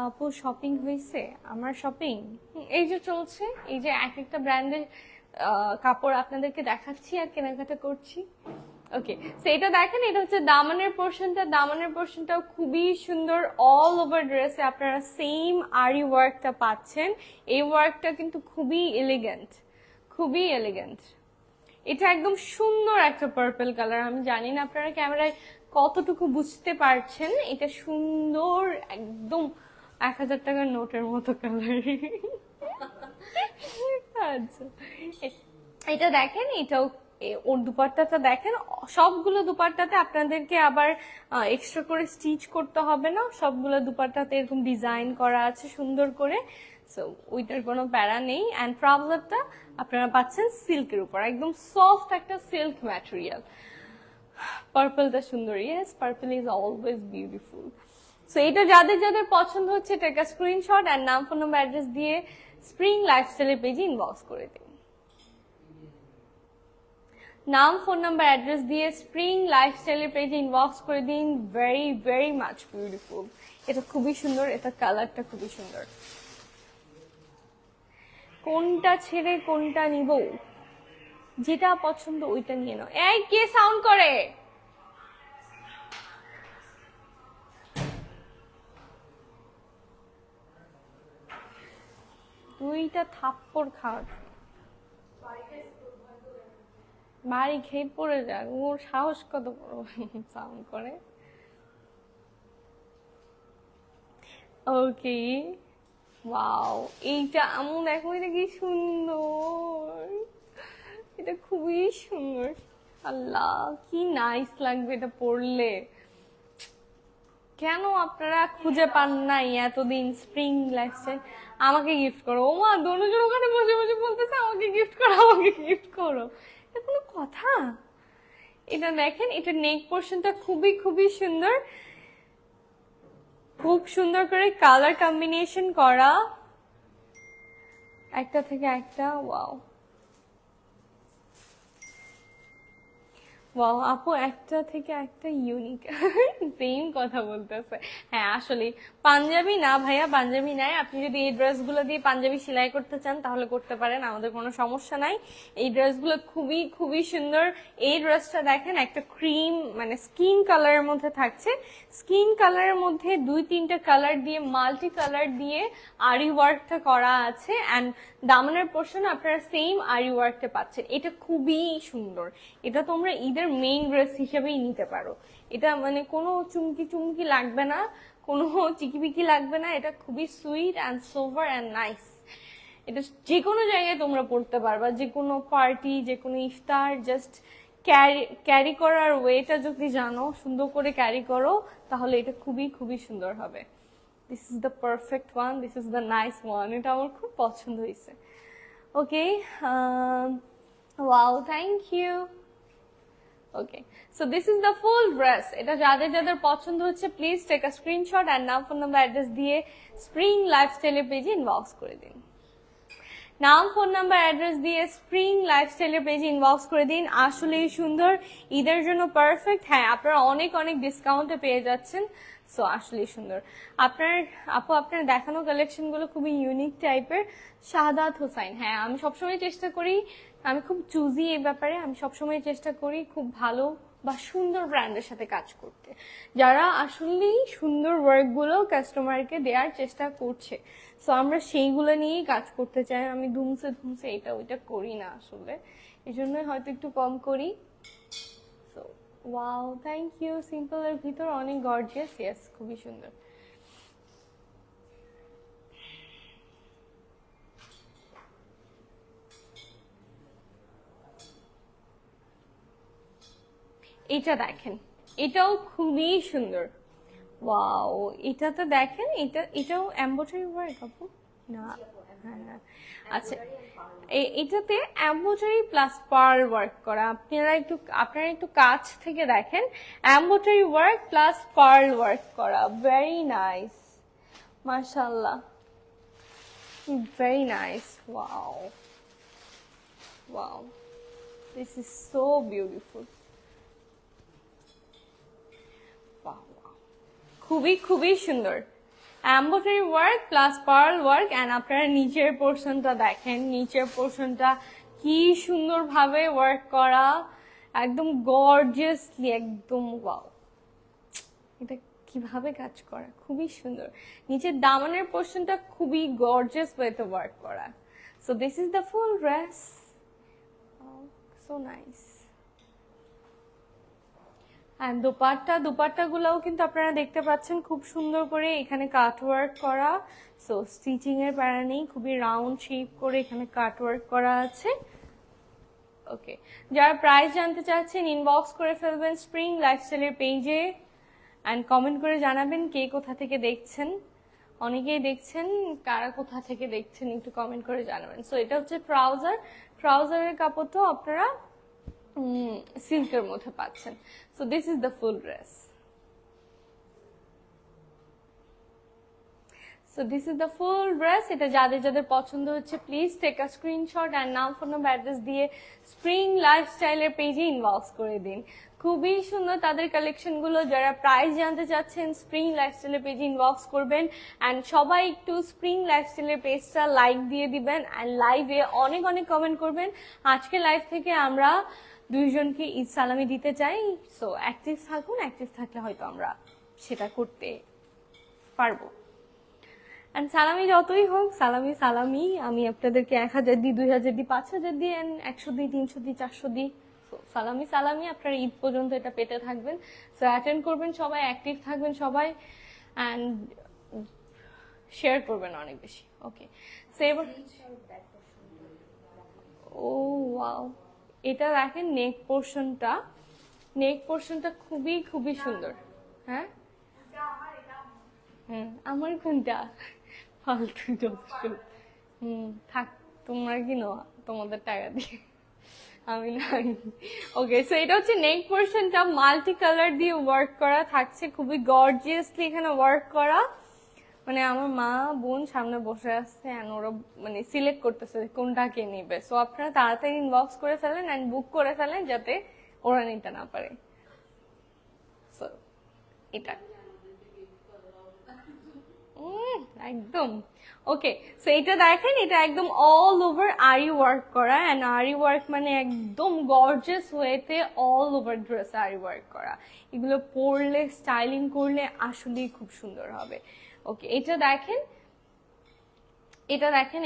আপু শপিং হয়েছে? আমার শপিং এই যে চলছে, এই যে এক একটা ব্র্যান্ডের কাপড় আপনাদেরকে দেখাচ্ছি আর কেনাকাটা করছি। ওকে, সো এটা দেখেন, এটা হচ্ছে দামানের পোর্শনটা। দামানের পোর্শনটাও খুবই সুন্দর, অল ওভার ড্রেসে আপনারা সেম আরি ওয়ার্কটা পাচ্ছেন। এই ওয়ার্কটা কিন্তু খুবই এলিগেন্ট, খুবই এলিগেন্ট। এটা একদম সুন্দর একটা পার্পল কালার। আমি জানি না আপনারা ক্যামেরায় কতটুকু বুঝতে পারছেন। এটা সুন্দর, একদম 1000 টাকার নোটের মতো কালার। আচ্ছা, এটা দেখেন, এটাও ওর দুপাট্টাটা দেখেন। সবগুলো দুপাট্টাতে আপনাদেরকে আবার এক্সট্রা করে স্টিচ করতে হবে না, সবগুলো দুপাট্টাতে এরকম ডিজাইন করা আছে সুন্দর করে। সো ওইটার কোনো প্যারা নেই। অ্যান্ড ট্রাউজারটা আপনারা পাচ্ছেন সিল্কের উপর, একদম সফট একটা সিল্ক ম্যাটেরিয়াল। পার্পলটা সুন্দর, yes purple is always beautiful. So এটা যাদের যাদের পছন্দ হচ্ছে এটা একটা স্ক্রিনশট অ্যান্ড নাম, ফোন নাম্বার, অ্যাড্রেস দিয়ে স্প্রিং লাইফস্টাইলের পেজে ইনবক্স করে দিন। নাম, ফোন নাম্বার, অ্যাড্রেস দিয়ে স্প্রিং লাইফস্টাইলের পেজে ইনবক্স করে দিন। Very very much beautiful. এটা খুবই সুন্দর, এটা কালারটা খুবই সুন্দর। কোনটা ছেড়ে কোনটা নিব, যেটা পছন্দ ওইটা নিয়ে নাও। এই কে সাউন্ড করে? দুইটা থাপ্পড় খাওয়া, বাড়ি খেয়ে পড়ে যাক, ওর সাহস কত বড় সাউন্ড করে। ওকে, ওয়াও, এইটা আমু দেখো, এটা কি সুন্দর, এটা খুবই সুন্দর। আল্লাহ কি নাইস লাগবে এটা পরলে। কেন আপনারা খুঁজে পান নাই এতদিন স্প্রিং লাইফস্টাইল? আমাকে গিফট করো। ও মা, দোনোজন ওখানে বসে বসে বলতেছে আমাকে গিফট করো, আমাকে গিফট করো। এটা কোনো কথা? এটা দেখেন, এটা নেক পোর্শনটা খুবই খুবই সুন্দর, খুব সুন্দর করে কালার কম্বিনেশন করা, একটা থেকে একটা। ওয়াও ওয়াও আপু, একটা থেকে একটা ইউনিক। সেম কথা বলতেছে। হ্যাঁ আসলে পাঞ্জাবি না ভাইয়া, পাঞ্জাবি নাই। আপনি যদি এই ড্রেসগুলো দিয়ে পাঞ্জাবি সেলাই করতে চান তাহলে করতে পারেন, আমাদের কোনো সমস্যা নাই। এই ড্রেসগুলো খুবই খুবই সুন্দর। এই ড্রেসটা দেখেন, একটা ক্রিম মানে স্কিন কালারের মধ্যে থাকছে। স্কিন কালারের মধ্যে 2-3টা কালার দিয়ে, মাল্টি কালার দিয়ে আরি ওয়ার্কটা করা আছে। অ্যান্ড দামানের পোর্শন আপনারা সেম আরি ওয়ার্কটা পাচ্ছেন। এটা খুবই সুন্দর। এটা তোমরা ঈদের মেইন ড্রেস হিসেবেই নিতে পারো। এটা মানে কোনো চুমকি চুমকি লাগবে না, কোনো চিকিপিকি লাগবে না, এটা খুবই sweet and sober and nice. এটা যে কোনো জায়গায় তোমরা পড়তে পারবা, যে কোনো পার্টি, যে কোনো ইফতার, জাস্ট ক্যারি করার ওয়েটা যদি জানো, সুন্দর করে ক্যারি করো, তাহলে এটা খুবই খুবই সুন্দর হবে। This is the perfect one, this is the nice one, এটা আমার খুব পছন্দ হয়েছে। Okay, wow, thank you. Okay, so this is the full dress. এটা যাদের যাদের পছন্দ হচ্ছে please take a screenshot and নাম, ফোন নাম্বার, অ্যাড্রেস দিয়ে স্প্রিং লাইফস্টাইলের পেজে ইনবক্স করে দিন। নাম, ফোন নাম্বার, অ্যাড্রেস দিয়ে স্প্রিং লাইফস্টাইলের পেজে ইনবক্স করে দিন। আসলেই সুন্দর, ঈদের জন্য পারফেক্ট। হ্যাঁ, আপনারা অনেক অনেক ডিসকাউন্টে পেয়ে যাচ্ছেন, সো আসলেই সুন্দর। আপনার দেখানো কালেকশনগুলো খুবই ইউনিক টাইপের। শাহাদাত হোসাইন, হ্যাঁ আমি সবসময় চেষ্টা করি, আমি খুব চুজি এই ব্যাপারে, আমি সবসময় চেষ্টা করি খুব ভালো বা সুন্দর ব্র্যান্ডের সাথে কাজ করতে, যারা আসলেই সুন্দর ওয়ার্কগুলো কাস্টমারকে দেওয়ার চেষ্টা করছে। সো আমরা সেইগুলো নিয়েই কাজ করতে চাই। আমি ধুমসে ধুমসে এটা ওইটা করি না আসলে, এই জন্যই হয়তো একটু কম করি। So wow, thank you. সিম্পলের ভিতর অনেক গর্জিয়াস, ইয়েস, খুবই সুন্দর। এটা দেখেন, এটাও খুবই সুন্দর। ওয়াও, এটাতে দেখেন, এটাও এমব্রয়ডারি ওয়ার্ক আপু না? হ্যাঁ, আচ্ছা, এটাতে এমব্রয়ডারি প্লাস পার্ল ওয়ার্ক করা। আপনারা একটু কাছ থেকে দেখেন, embroidery work plus pearl work করা, ভেরি নাইস, মাশাআল্লাহ, very nice. Wow wow, this is so beautiful. খুবই খুবই সুন্দর, embroidery work plus pearl work. And আপনারা নিচের পোর্শনটা দেখেন, নিচের পোর্শনটা কি সুন্দর ভাবে ওয়ার্ক করা, একদম গর্জিয়াসলি, একদম ওয়াও। এটা কিভাবে কাজ করা, খুবই সুন্দর। নিচের দামানের পোর্শনটা খুবই গর্জিয়াস ওয়েতে ওয়ার্ক করা। So this is the full dress, so nice. আর দুপাট্টা গুলাও কিন্তু আপনারা দেখতে পাচ্ছেন খুব সুন্দর করে এখানে কাটওয়ার্ক করা। সো স্টিচিং এর প্যারা নেই, খুবই রাউন্ড শেপ করে এখানে কাটওয়ার্ক করা আছে। ওকে, যারা প্রাইস জানতে চাচ্ছেন ইনবক্স করে ফেলবেন স্প্রিং লাইফস্টাইলের পেজে, অ্যান্ড কমেন্ট করে জানাবেন কে কোথা থেকে দেখছেন। অনেকেই দেখছেন, কারা কোথা থেকে দেখছেন একটু কমেন্ট করে জানাবেন। সো এটা হচ্ছে ট্রাউজারের কাপড়টাও আপনারা সিল্কের মধ্যে পাচ্ছেন। So this is the full dress. So this is the full dress. এটা যাদের যাদের পছন্দ হচ্ছে please take a screenshot and নাম, ফোন নাম্বার, অ্যাড্রেস দিয়ে স্প্রিং লাইফস্টাইলের পেজে ইনবক্স করে দিন। খুবই সুন্দর তাদের কালেকশনগুলো। যারা প্রাইস জানতে চাচ্ছেন স্প্রিং লাইফস্টাইলের পেজে ইনবক্স করবেন, অ্যান্ড সবাই একটু স্প্রিং লাইফস্টাইলের পেজটা লাইক দিয়ে দিবেন, অ্যান্ড লাইভে অনেক অনেক কমেন্ট করবেন। আজকে লাইভ থেকে আমরা দুইজনকে ঈদ সালামি দিতে চাই। সো অ্যাক্টিভ থাকুন, অ্যাক্টিভ থাকলে হয়তো আমরা সেটা করতে পারবো। অ্যান্ড সালামি যতই হোক, সালামি আমি আপনাদেরকে 1000 দিই, 2000 দিই, 5000 দিই, 100 দিই, 300 দিই, 400 দিই। সালামি আপনারা ঈদ পর্যন্ত এটা পেতে থাকবেন। সো অ্যাটেন্ড করবেন সবাই, অ্যাক্টিভ থাকবেন সবাই, অ্যান্ড শেয়ার করবেন অনেক বেশি। ওকে, সো এবার ও ওয়াও, এটা দেখেন নেক পোর্শনটা খুবই খুবই সুন্দর। হ্যাঁ, আমার কোনটা ফালতু যথেষ্ট। থাক, তোমরা কিনো তোমাদের টাকা দিয়ে, আমি নাই। ওকে, সো এটা হচ্ছে নেক পোর্শনটা মাল্টি কালার দিয়ে ওয়ার্ক করা থাকছে, খুবই গর্জিয়াসলি এখানে ওয়ার্ক করা। মানে আমার মা বোন সামনে বসে আছে, এন্ড ওরা মানে সিলেক্ট করতেছে কোনটা কে নিবে। সো আপনারা তাড়াতাড়ি ইনবক্স করে ফেলেন এন্ড বুক করে ফেলেন, যাতে ওরা নিতে না পারে। সো এটা একদম ওকে। সো এটা দেখেন, এটা একদম অল ওভার আরি ওয়ার্ক করা, এন্ড আরি ওয়ার্ক মানে একদম গর্জিয়াস ওয়েতে অল ওভার ড্রেস আরি ওয়ার্ক করা। এগুলো পরলে, স্টাইলিং করলে আসলেই খুব সুন্দর হবে। ওকে, এটা দেখেন,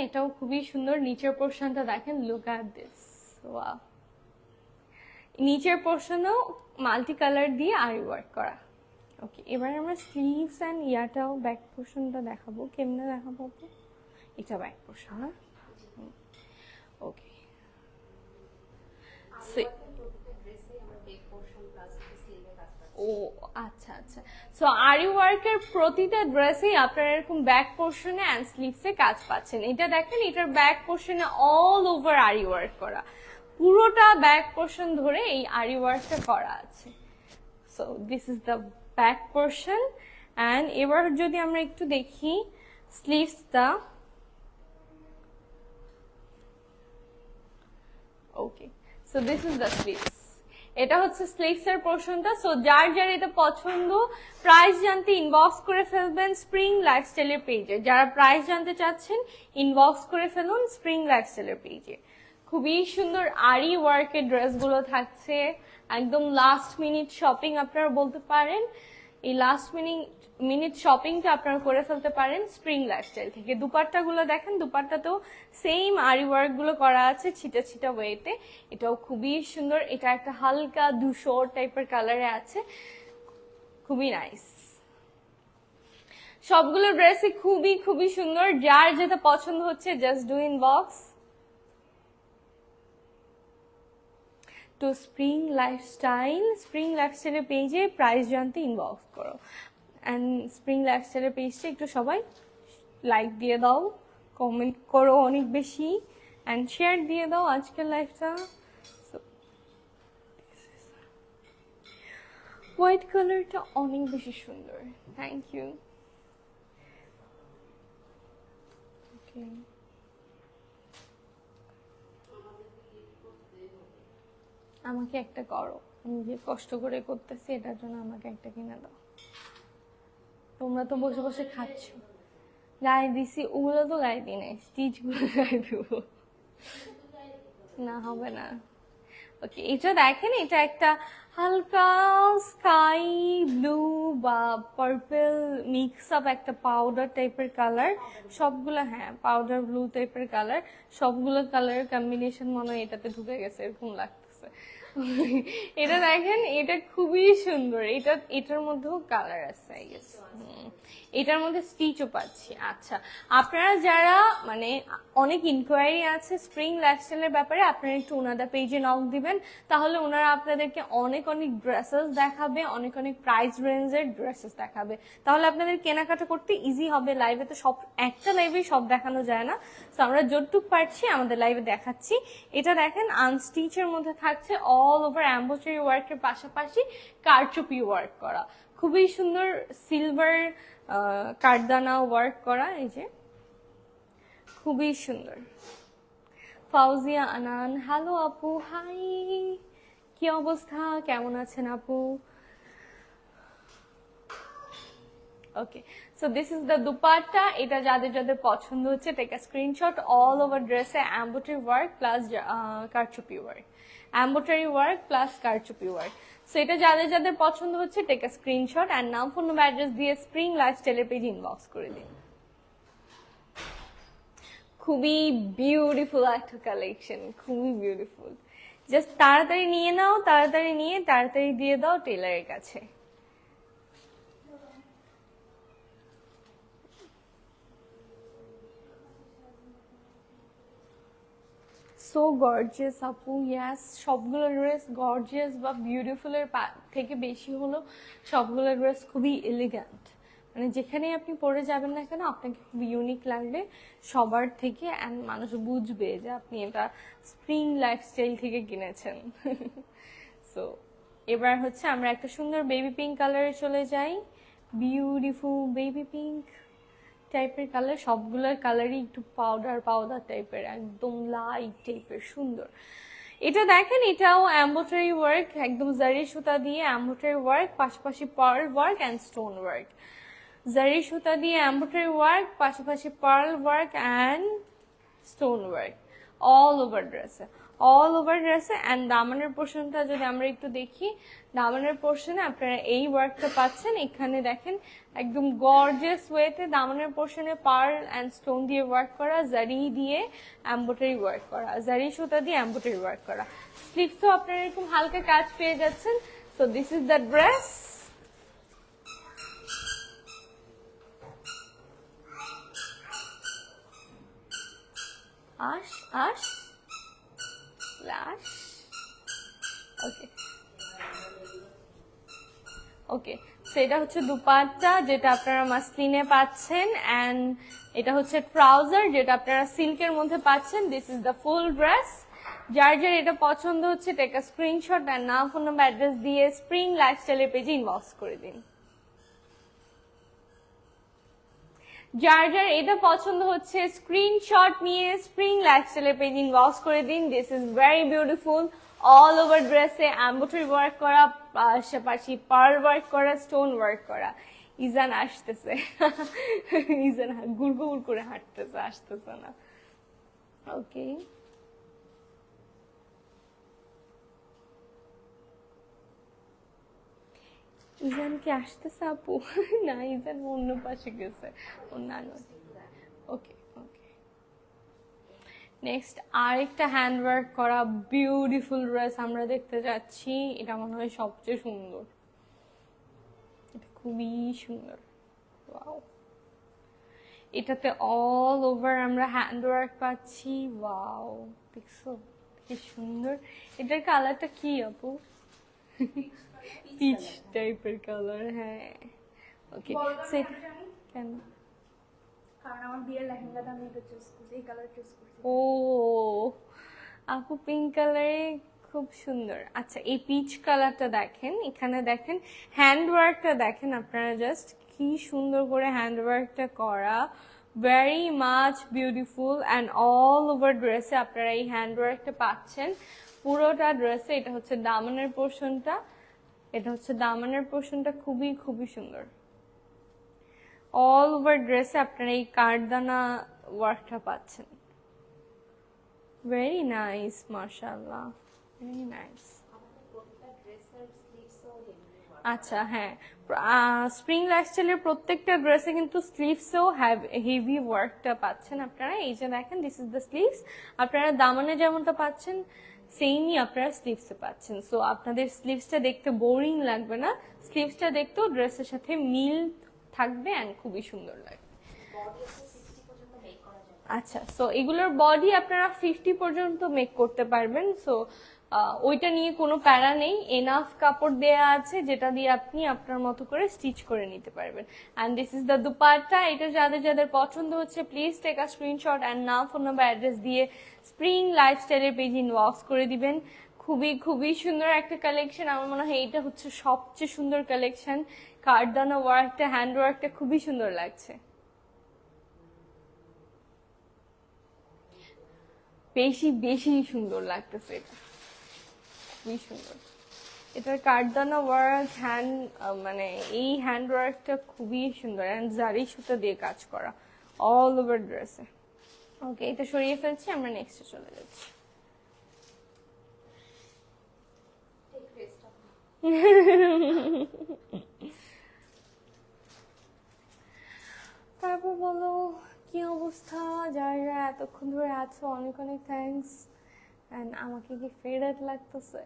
এটাও খুবই সুন্দর। নিচের পোর্শনটা দেখেন, লুক এট দিস, ওয়াও, নিচের পোর্শনও মাল্টি কালার দিয়ে আরি ওয়ার্ক করা। ওকে, এবার আমরা স্লিভস অ্যান্ড ইয়াটাও ব্যাক পোর্শনটা দেখাবো। কেমনে দেখাবো? এটা ব্যাক পোর্শন। হ্যাঁ, ওকে। ও আচ্ছা আচ্ছা, সো আরি ওয়ার্কের প্রতিটা ড্রেসেই আপনারা এরকম ব্যাক পোর্শনে অ্যান্ড স্লিভসে কাজ পাচ্ছেন। এটা দেখেন, এটার ব্যাক পোর্শনে অল ওভার আরি ওয়ার্ক করা, পুরোটা ব্যাক পোর্শন ধরে এই আরি ওয়ার্কটা করা আছে। So this is the back portion. And এবার যদি আমরা একটু দেখি স্লিভসটা, okay, so this is the sleeves. এটা হচ্ছে স্লিভস এর পোর্শনটা। সো যার যার এটা পছন্দ, প্রাইস জানতে ইনবক্স করে ফেলবেন স্প্রিং লাইফস্টাইলের পেজে। যারা প্রাইস জানতে চাচ্ছেন ইনবক্স করে ফেলুন স্প্রিং লাইফস্টাইলের পেজে। খুবই সুন্দর আরি ওয়ার্কের ড্রেসগুলো থাকছে, একদম লাস্ট মিনিট শপিং আপনারা বলতে পারেন। এই লাস্ট মিনিট শপিংটা আপনারা করে ফেলতে পারেন স্প্রিং লাইফস্টাইল থেকে। দুপাট্টাগুলো দেখেন, দুপাট্টাতেও সেম আরি ওয়ার্ক গুলো করা আছে ছিটা ছিটা ওয়েতে। এটাও খুবই সুন্দর। এটা একটা হালকা ধূসর টাইপের কালারে আছে, খুবই নাইস। সবগুলো ড্রেসই খুবই খুবই সুন্দর। যার যেটা পছন্দ হচ্ছে just do inbox to spring লাইফস্টাইলের পেজে প্রাইস জানতে ইনবক্স করো। অ্যান্ড স্প্রিং লাইফস্টাইলের পেজটা একটু সবাই লাইক দিয়ে দাও, কমেন্ট করো অনেক বেশি, অ্যান্ড শেয়ার দিয়ে দাও আজকের লাইফটা। হোয়াইট কালারটা অনেক বেশি সুন্দর, থ্যাংক ইউ। ওকে, আমাকে একটা করো, আমি যে কষ্ট করে করতেছি এটার জন্য আমাকে একটা কিনে দাও। তোমরা তো বসে বসে খাচ্ছ, গায়ে দিছি ওগুলো তো গায়ে দিই নাই, স্টিচগুলো গায়ে দেবো না, হবে না। ওকে, এটা দেখেন, এটা একটা হালকা স্কাই ব্লু বা পার্পল মিক্স আপ একটা পাউডার টাইপের কালার। সবগুলো, হ্যাঁ, পাউডার ব্লু টাইপের কালার। সবগুলো কালারের কম্বিনেশন মনে হয় এটাতে ঢুকে গেছে, এরকম লাগতেছে। এটা দেখেন, এটা খুবই সুন্দর। এটার মধ্যেও কালার আছে, আই গেস। এটার মধ্যে স্টিচও পাচ্ছি। আচ্ছা, আপনারা যারা মানে অনেক ইনকোয়ারি আছে স্প্রিং লাইফস্টাইলের ব্যাপারে, আপনারা একটু ওনাদের পেজে নক দিবেন, তাহলে ওনারা আপনাদেরকে অনেক অনেক ড্রেসেস দেখাবে, অনেক অনেক প্রাইস রেঞ্জের ড্রেসেস দেখাবে। তাহলে আপনাদের কেনাকাটা করতে ইজি হবে। লাইভে তো সব, একটা লাইভে সব দেখানো যায় না, তো আমরা যতটুকু পারছি আমাদের লাইভে দেখাচ্ছি। এটা দেখেন, আনস্টিচের মধ্যে থাকছে অল ওভার এমব্রয়ডারি ওয়ার্কের পাশাপাশি কারচুপি ওয়ার্ক করা, খুবই সুন্দর সিলভার কারদানা ওয়ার্ক করা। এই যে খুবই সুন্দর। ফাউজিয়া আনান, হ্যালো আপু, হাই, কি অবস্থা, কেমন আছেন আপু? Okay, so this is the dupatta. এটা যাদের যাদের পছন্দ হচ্ছে take a screenshot. All over ড্রেসে এমব্রয়ডারি ওয়ার্ক প্লাস কারচুপি ওয়ার্ক, এমব্রয়ডারি ওয়ার্ক প্লাস কারচুপি ওয়ার্ক। সো এটা যাদের যাদের পছন্দ হচ্ছে টেক আ স্ক্রিনশট অ্যান্ড নাম, ফোন নম্বর, অ্যাড্রেস দিয়ে স্প্রিং লাইফস্টাইলের পেজে ইনবক্স করে দিন। খুবই বিউটিফুল একটা কালেকশন, খুবই বিউটিফুল। জাস্ট তাড়াতাড়ি নিয়ে নাও, তাড়াতাড়ি নিয়ে তাড়াতাড়ি দিয়ে দাও টেলারের কাছে। সো গর্জিয়াস আপু, ইয়াস, সবগুলো ড্রেস গর্জিয়াস বা বিউটিফুলের থেকে বেশি হলো সবগুলো ড্রেস খুবই এলিগ্যান্ট। মানে যেখানেই আপনি পরে যাবেন না কেন আপনাকে খুব ইউনিক লাগবে সবার থেকে, অ্যান্ড মানুষ বুঝবে যে আপনি এটা স্প্রিং লাইফস্টাইল থেকে কিনেছেন। সো এবার হচ্ছে আমরা একটা সুন্দর বেবি পিঙ্ক কালারে চলে যাই। বিউটিফুল বেবি পিঙ্ক টাইপের কালার, সবগুলোর কালারই একটু পাউডার পাউডার টাইপের, একদম লাইট টাইপের সুন্দর। এটা দেখেন, এটাও এমব্রয়ডারি ওয়ার্ক, একদম জারি সুতা দিয়ে এমব্রয়ডারি ওয়ার্ক, পাশাপাশি pearl work and stone work. Zari সুতা দিয়ে এমব্রয়ডারি ওয়ার্ক, পাশাপাশি pearl work and stone work all over ড্রেসে। অল ওভার ড্রেসে। অ্যান্ড দামানের পোর্শনটা যদি আমরা একটু দেখি, দামানের পোর্শনে আপনারা এই ওয়ার্কটা পাচ্ছেন। এখানে দেখেন একদম গর্জিয়াস ওয়েতে দামানের পোর্শনে পার্ল অ্যান্ড স্টোন দিয়ে ওয়ার্ক করা, জারি দিয়ে এমব্রয়ডারি ওয়ার্ক করা, জারি সুতা দিয়ে এমব্রয়ডারি ওয়ার্ক করা। স্লিভসও আপনারা এরকম হালকা কাজ পেয়ে যাচ্ছেন। So this is the dress. আশ আশ লাশ। ওকে ওকে, সো এটা হচ্ছে দুপাট্টা যেটা আপনারা মাসলিনে পাচ্ছেন, অ্যান্ড এটা হচ্ছে ট্রাউজার যেটা আপনারা সিল্কের মধ্যে পাচ্ছেন। This is the full dress. যার যার এটা পছন্দ হচ্ছে টেক আ স্ক্রিনশট অ্যান্ড নাম, ফোন নাম্বার, অ্যাড্রেস দিয়ে স্প্রিং লাইফস্টাইলের পেজে ইনবক্স করে দিন। যার যার এটা পছন্দ হচ্ছে স্ক্রিনশট নিয়ে স্প্রিং লাইফস্টাইলের পেজ ইনবক্স করে দিন। This is very beautiful, all over ড্রেসে এমব্রয়ডারি ওয়ার্ক করা, পাশাপাশি পার্ল ওয়ার্ক করা, স্টোন ওয়ার্ক করা। ইজান আসতেছে, ইজান গুড়গুড় করে হাঁটতেছে, আসতেছে না। ওকে, ইজান কি আসতেছে আপু? না, ইজান অন্য পাশে গেছে, অন্যান্য। ওকে ওকে, নেক্সট আরেকটা হ্যান্ড ওয়ার্ক করা বিউটিফুল ড্রেস আমরা দেখতে যাচ্ছি। এটা মনে হয় সবচেয়ে সুন্দর, এটা খুবই সুন্দর। ওয়াও, এটাতে অল ওভার আমরা হ্যান্ড ওয়ার্ক পাচ্ছি। ওয়াও, দেখছো কি সুন্দর। এটার কালারটা কি আপু? পিচ টাইপের কালার। হ্যাঁ, ওকে। কেন? কারণ আমার বিয়ের লেহেঙ্গাটা আমি এটা চুজ করছি, এই কালার চুজ করছি। ও আপু, পিঙ্ক কালারে খুব সুন্দর। আচ্ছা, এই পিচ কালারটা দেখেন, এখানে দেখেন হ্যান্ড ওয়ার্কটা দেখেন আপনারা, জাস্ট কি সুন্দর করে হ্যান্ড ওয়ার্কটা করা, very much beautiful. And all over ড্রেসে আপনারা এই হ্যান্ড ওয়ার্কটা পাচ্ছেন পুরোটা ড্রেসে। এটা হচ্ছে দামানের পোর্শনটা, এটা হচ্ছে দামানের পোর্শনটা, খুবই খুবই সুন্দর। অল ওভার ড্রেসে আপনারা এই কারদানা ওয়ার্কটা পাচ্ছেন। ভেরি নাইস, মাশাআল্লাহ, ভেরি নাইস। আচ্ছা হ্যাঁ, স্প্রিং লাইফস্টাইলের প্রত্যেকটা ড্রেসে কিন্তু স্লিভসেও হেভি ওয়ার্কটা পাচ্ছেন আপনারা। এই যে দেখেন, দিস ইজ দ্য স্লিভস। আপনারা দামানে যেমনটা পাচ্ছেন সেমই আপনারা স্লিভসে পাচ্ছেন। সো আপনাদের স্লিভসটা দেখতে বোরিং লাগবে না, স্লিভসটা দেখতেও ড্রেসের সাথে মিল থাকবে অ্যান্ড খুবই সুন্দর লাগবে। আচ্ছা, সো এগুলোর বডি আপনারা 50 পর্যন্ত মেক করতে পারবেন। সো ওইটা নিয়ে কোনো প্যারা নেই, এনাফ কাপড় দেয়া আছে যেটা দিয়ে আপনি আপনার মতো করে স্টিচ করে নিতে পারবেন। And this is the dupatta. এটা যাদের যাদের পছন্দ হচ্ছে please take a screenshot and নাম, ফোন নাম্বার, অ্যাড্রেস দিয়ে স্প্রিং লাইফস্টাইলের পেজ ইনবক্স করে দিবেন। খুবই খুবই সুন্দর একটা কালেকশন। আমার মনে হয় এটা হচ্ছে সবচেয়ে সুন্দর কালেকশন। কারদানা ওয়ার্কটা, হ্যান্ড ওয়ার্কটা খুবই সুন্দর লাগছে, বেশি বেশি সুন্দর লাগতেছে। এটা খুবই সুন্দর। এটার কারদানা ওয়ার্ক, মানে এই হ্যান্ড ওয়ার্কটা খুবই সুন্দর, অ্যান্ড জারি সুতা দিয়ে কাজ করা অল ওভার ড্রেসে। ওকে, এটা সরিয়ে ফেলছি, আমরা নেক্সটে চলে যাচ্ছি। তারপর বলো কি অবস্থা? যারা এতক্ষণ ধরে আছো অনেক অনেক থ্যাঙ্কস। অ্যান্ড আমাকে কি ফেডার লাগতেছে?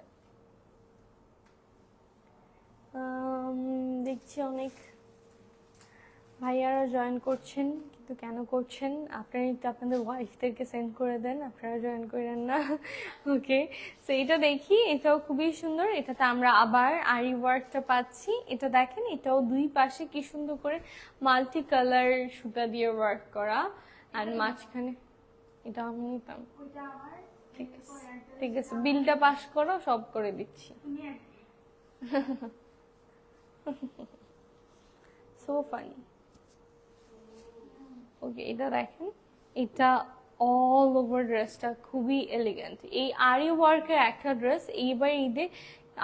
দেখছি অনেক ভাইয়ারা জয়েন করছেন, কিন্তু কেন করছেন? আপনারা একটু আপনাদের ওয়াইফদেরকে সেন্ড করে দেন, আপনারা জয়েন করেন না। ওকে, সো এটা দেখি, এটাও খুবই সুন্দর। এটাতে আমরা আবার আরি ওয়ার্কটা পাচ্ছি। এটা দেখেন, এটাও দুই পাশে কি সুন্দর করে মাল্টি কালার সুতা দিয়ে ওয়ার্ক করা, আর মাঝখানে এটা আমি নিতাম। ঠিক আছে ঠিক আছে, বিলটা পাস করো, সব করে দিচ্ছি। So funny. ওকে, এটা দেখেন, এটা অল ওভার ড্রেসটা খুবই এলিগেন্ট। এই আরি ওয়ার্কের একটা ড্রেস এইবার ঈদে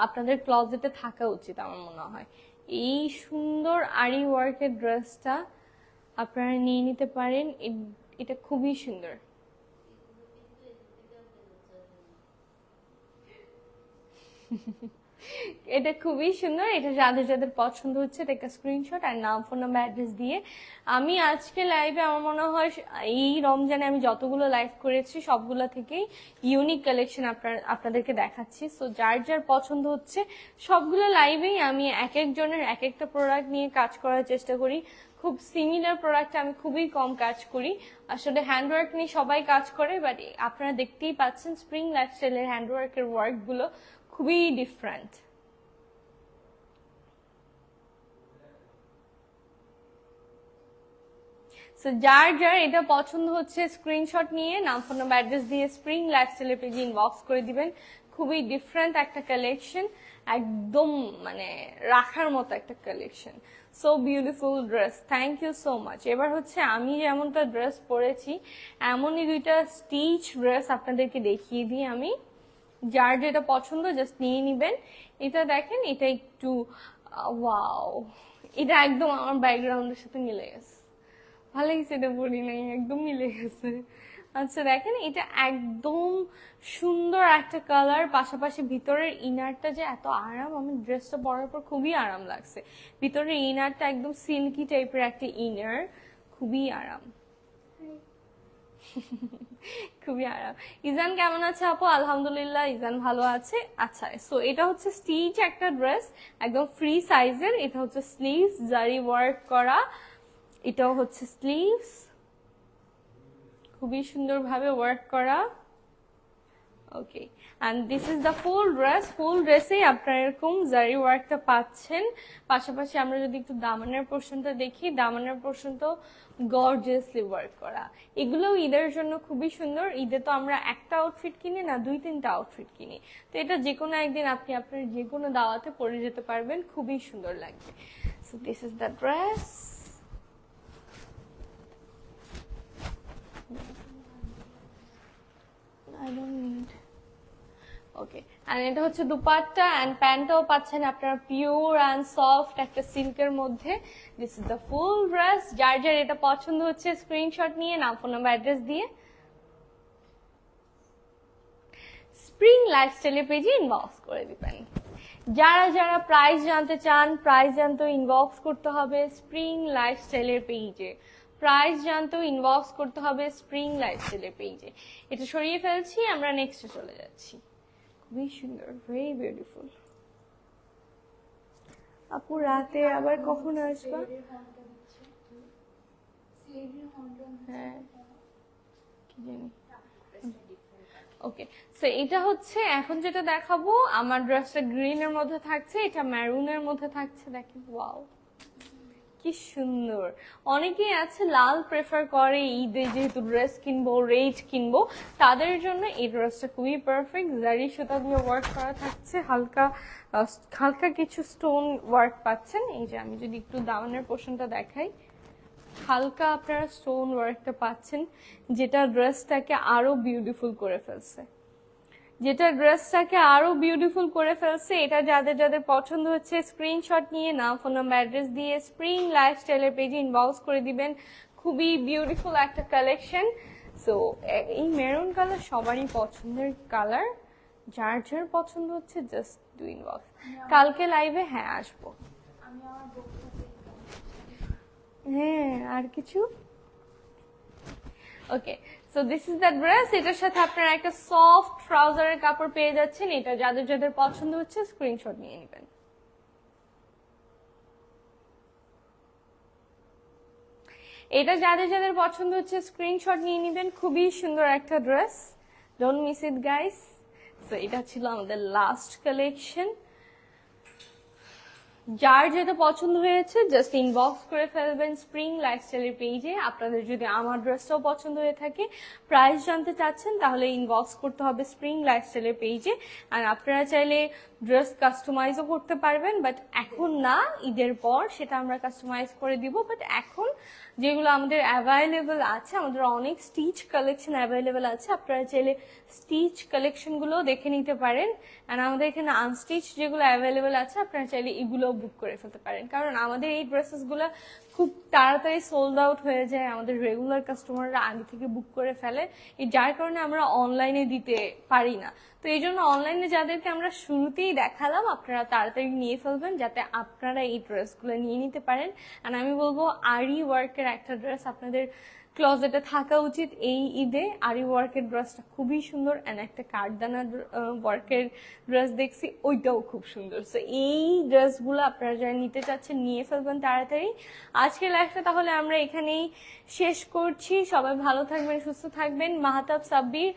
আপনাদের ক্লজেটে থাকা উচিত আমার মনে হয়। এই সুন্দর আরি ওয়ার্কের ড্রেসটা আপনারা নিয়ে নিতে পারেন, এটা খুবই সুন্দর। এটা খুবই সুন্দর। এটা যাদের যাদের পছন্দ হচ্ছে একটা স্ক্রিনশট আর নাম, ফোন নাম্বার, অ্যাড্রেস দিয়ে। আমি আজকে লাইভে আমার মনে হয় এই রমজানে আমি যতগুলো লাইভ করেছি সবগুলো থেকেই ইউনিক কালেকশন আপনাদেরকে দেখাচ্ছি। সো যার যার পছন্দ হচ্ছে সবগুলো লাইভেই আমি এক একজনের এক একটা প্রোডাক্ট নিয়ে কাজ করার চেষ্টা করি। খুব সিমিলার প্রোডাক্ট আমি খুবই কম কাজ করি। আসলে হ্যান্ডওয়ার্ক নিয়ে সবাই কাজ করে, বাট আপনারা দেখতেই পাচ্ছেন স্প্রিং লাইফস্টাইলের হ্যান্ডওয়ার্কের ওয়ার্কগুলো খুবই ডিফারেন্ট। সো যার যার এটা পছন্দ হচ্ছে স্ক্রিনশট নিয়ে নাম, ফোন নাম্বার, অ্যাড্রেস দিয়ে স্প্রিং লাইফস্টাইলের পেজে ইনবক্স করে দিবেন। খুবই ডিফারেন্ট একটা কালেকশন, একদম মানে রাখার মতো একটা collection. So beautiful dress, thank you so much. এবার হচ্ছে আমি যেমনটা ড্রেস পরেছি এমনই দুইটা স্টিচ ড্রেস আপনাদেরকে দেখিয়ে দিই আমি। যার যেটা পছন্দ জাস্ট নিয়ে নিবেন। এটা দেখেন, এটা একটু ওয়াও, এটা একদম আমার ব্যাকগ্রাউন্ডের সাথে মিলে গেছে। ভালো লাগছে, এটা বলি নাই, একদম মিলে গেছে। আচ্ছা দেখেন, এটা একদম সুন্দর একটা কালার, পাশাপাশি ভিতরের ইনারটা যে এত আরাম, আমার ড্রেসটা পরার পর খুবই আরাম লাগছে। ভিতরের ইনারটা একদম সিল্কি টাইপের একটা ইনার, খুবই আরাম। খুবই আরাম। ইজান কেমন আছে আপু? আলহামদুলিল্লাহ, ইজান ভালো আছে। আচ্ছা, সো এটা হচ্ছে স্টিচ একটা ড্রেস, একদম ফ্রি সাইজের। এটা হচ্ছে স্লিভস জারি ওয়ার্ক করা, এটাও হচ্ছে স্লিভস খুবই সুন্দরভাবে ওয়ার্ক করা। Okay, and this is the full dress. Full ড্রেসে আপনারা এরকম জারি ওয়ার্কটা পাচ্ছেন। পাশাপাশি আমরা যদি একটু দামানের পোর্শনটা দেখি, দামানের পোর্শনটাও গর্জিয়াসলি ওয়ার্ক করা। এগুলোও ঈদের জন্য খুবই সুন্দর। ঈদে তো আমরা একটা আউটফিট কিনি না, 2-3টা আউটফিট কিনি। তো এটা যে কোনো একদিন আপনি আপনার যে কোনো দাওয়াতে পরে যেতে পারবেন, খুবই সুন্দর লাগবে। So this is the dress. I don't need. ওকে, আর এটা হচ্ছে দুপাট্টা এন্ড প্যান্টটাও পাচ্ছেন আপনারা পিওর এন্ড সফট একটা সিল্কের মধ্যে। This is the full dress. যার যার এটা পছন্দ হচ্ছে স্ক্রিনশট নিয়ে নাম, ফোন নাম্বার, অ্যাড্রেস দিয়ে স্প্রিং লাইফস্টাইলের পেজে ইনবক্স করে দিবেন। যারা যারা প্রাইস জানতে চান, প্রাইস জানতে ইনবক্স করতে হবে স্প্রিং লাইফস্টাইলের পেজে। প্রাইস জানতেও ইনবক্স করতে হবে স্প্রিং লাইফস্টাইলের পেজে। এটা সরিয়ে ফেলছি, আমরা নেক্সটে চলে যাচ্ছি। খুবই সুন্দর, ভেরি বিউটিফুল। আপু রাতে আবার কখন আসবা? হ্যাঁ, কি জানি। ওকে, সো এটা হচ্ছে এখন যেটা দেখাবো, আমার ড্রেসটা গ্রিনের মধ্যে থাকছে, এটা ম্যারুনের মধ্যে থাকছে। দেখেন, ওয়াও কি সুন্দর। অনেকেই আছে লাল প্রেফার করে ঈদে, যেহেতু ড্রেস কিনবো, রেড কিনবো, তাদের জন্য এই ড্রেসটা খুবই পারফেক্ট। জারি সুতা দিয়ে ওয়ার্ক করা থাকছে, হালকা হালকা কিছু স্টোন ওয়ার্ক পাচ্ছেন। এই যে আমি যদি একটু দামানের পোর্শনটা দেখাই, হালকা আপনারা স্টোন ওয়ার্কটা পাচ্ছেন, যেটা ড্রেসটাকে আরো বিউটিফুল করে ফেলছে। এটা যাদের যাদের পছন্দ হচ্ছে স্ক্রিনশট নিয়ে নাম, ফোন নাম্বার, অ্যাড্রেস দিয়ে স্প্রিং লাইফস্টাইলের পেজে ইনবক্স করে দিবেন। খুবই বিউটিফুল একটা কালেকশন। সো এই মেরুন কালার সবারই পছন্দের কালার। যার যার পছন্দ হচ্ছে জাস্ট ডু ইনবক্স। কালকে লাইভে হ্যাঁ আসবো। হ্যাঁ, আর কিছু? Okay, so this is the dress. এটার সাথে আপনারা একটা সফট ট্রাউজারের কাপড় পেয়ে যাচ্ছেন। এটা যাদের যাদের পছন্দ হচ্ছে স্ক্রিনশট নিয়ে নেবেন। এটা যাদের যাদের পছন্দ হচ্ছে স্ক্রিনশট নিয়ে নেবেন। খুবই সুন্দর একটা dress, don't miss it guys. So এটা ছিল আমাদের লাস্ট কালেকশন। যার যেটা পছন্দ হয়েছে জাস্ট ইনবক্স করে ফেলবেন স্প্রিং লাইফস্টাইলের পেজে। আপনাদের যদি আমার ড্রেসটাও পছন্দ হয়ে থাকে, প্রাইস জানতে চাচ্ছেন, তাহলে ইনবক্স করতে হবে স্প্রিং লাইফস্টাইলের পেজে। আর আপনারা চাইলে ড্রেস কাস্টমাইজও করতে পারবেন, বাট এখন না, ঈদের পর সেটা আমরা কাস্টমাইজ করে দিব। বাট এখন যেগুলো আমাদের অ্যাভেলেবেল আছে, আমাদের অনেক স্টিচ কালেকশন অ্যাভেলেবেল আছে, আপনারা চাইলে স্টিচ কালেকশনগুলো দেখে নিতে পারেন। আর আমাদের এখানে আনস্টিচ যেগুলো অ্যাভেলেবেল আছে, আপনারা চাইলে এগুলো বুক করে ফেলতে পারেন। কারণ আমাদের এই ড্রেসেসগুলো খুব তাড়াতাড়ি সোল্ড আউট হয়ে যায়, আমাদের রেগুলার কাস্টমাররা আগে থেকে বুক করে ফেলে, যার কারণে আমরা অনলাইনে দিতে পারি না। তো এই জন্য অনলাইনে যাদেরকে আমরা শুরুতেই দেখালাম, আপনারা তাড়াতাড়ি নিয়ে ফেলবেন যাতে আপনারা এই ড্রেসগুলো নিয়ে নিতে পারেন। আর আমি বলবো আরি ওয়ার্কের একটা ড্রেস আপনাদের ক্লোজেটে থাকা উচিত এই ঈদে। আরি ওয়ার্কের ড্রেসটা খুবই সুন্দর, অ্যান্ড একটা কাঠদানা ওয়ার্কের ড্রেস দেখছি, ওইটাও খুব সুন্দর। সো এই ড্রেসগুলো আপনারা যারা নিতে চাচ্ছেন নিয়ে ফেলবেন তাড়াতাড়ি। আজকের লাইফটা তাহলে আমরা এখানেই শেষ করছি। সবাই ভালো থাকবেন, সুস্থ থাকবেন। মাহতাব সাব্বির,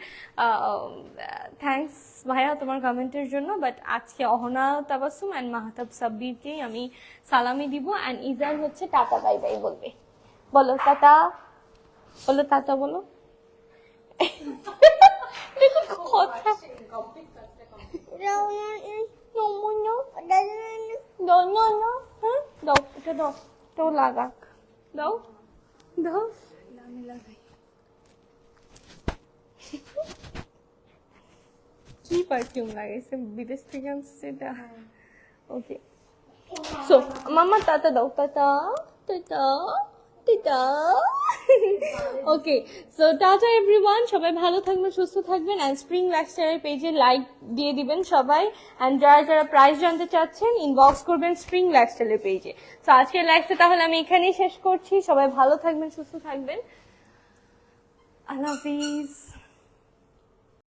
থ্যাঙ্কস ভাইয়া তোমার কমেন্টের জন্য, বাট আজকে অহনা তাবাসসুম অ্যান্ড মাহতাব সাব্বিরকেই আমি সালামি দিব, অ্যান্ড ইজার হচ্ছে টাটা বাই বাই বলবে। বলো টাটা, বলো টাটা, বলো কথা। দাও এটা দাও, তো লাগাক, দাও দাও, আমি লাগাই। কি পারফিউম লাগাইছে, বিদেশ থেকে আনছে এটা? ওকে, সো মামা টাটা দাও, টাটা টাটা টাটা। ওকে, সো টাটা এভরিওয়ান, সবাই ভালো থাকবেন, সুস্থ থাকবেন, অ্যান্ড স্প্রিং লাইফস্টাইলের পেজে লাইক দিয়ে দিবেন সবাই, অ্যান্ড যারা যারা প্রাইস জানতে চাচ্ছেন ইনবক্স করবেন স্প্রিং লাইফস্টাইলের পেজে। তো আজকের লাইফটা তাহলে আমি এখানেই শেষ করছি। সবাই ভালো থাকবেন, সুস্থ থাকবেন, আল্লাহ হাফিজ।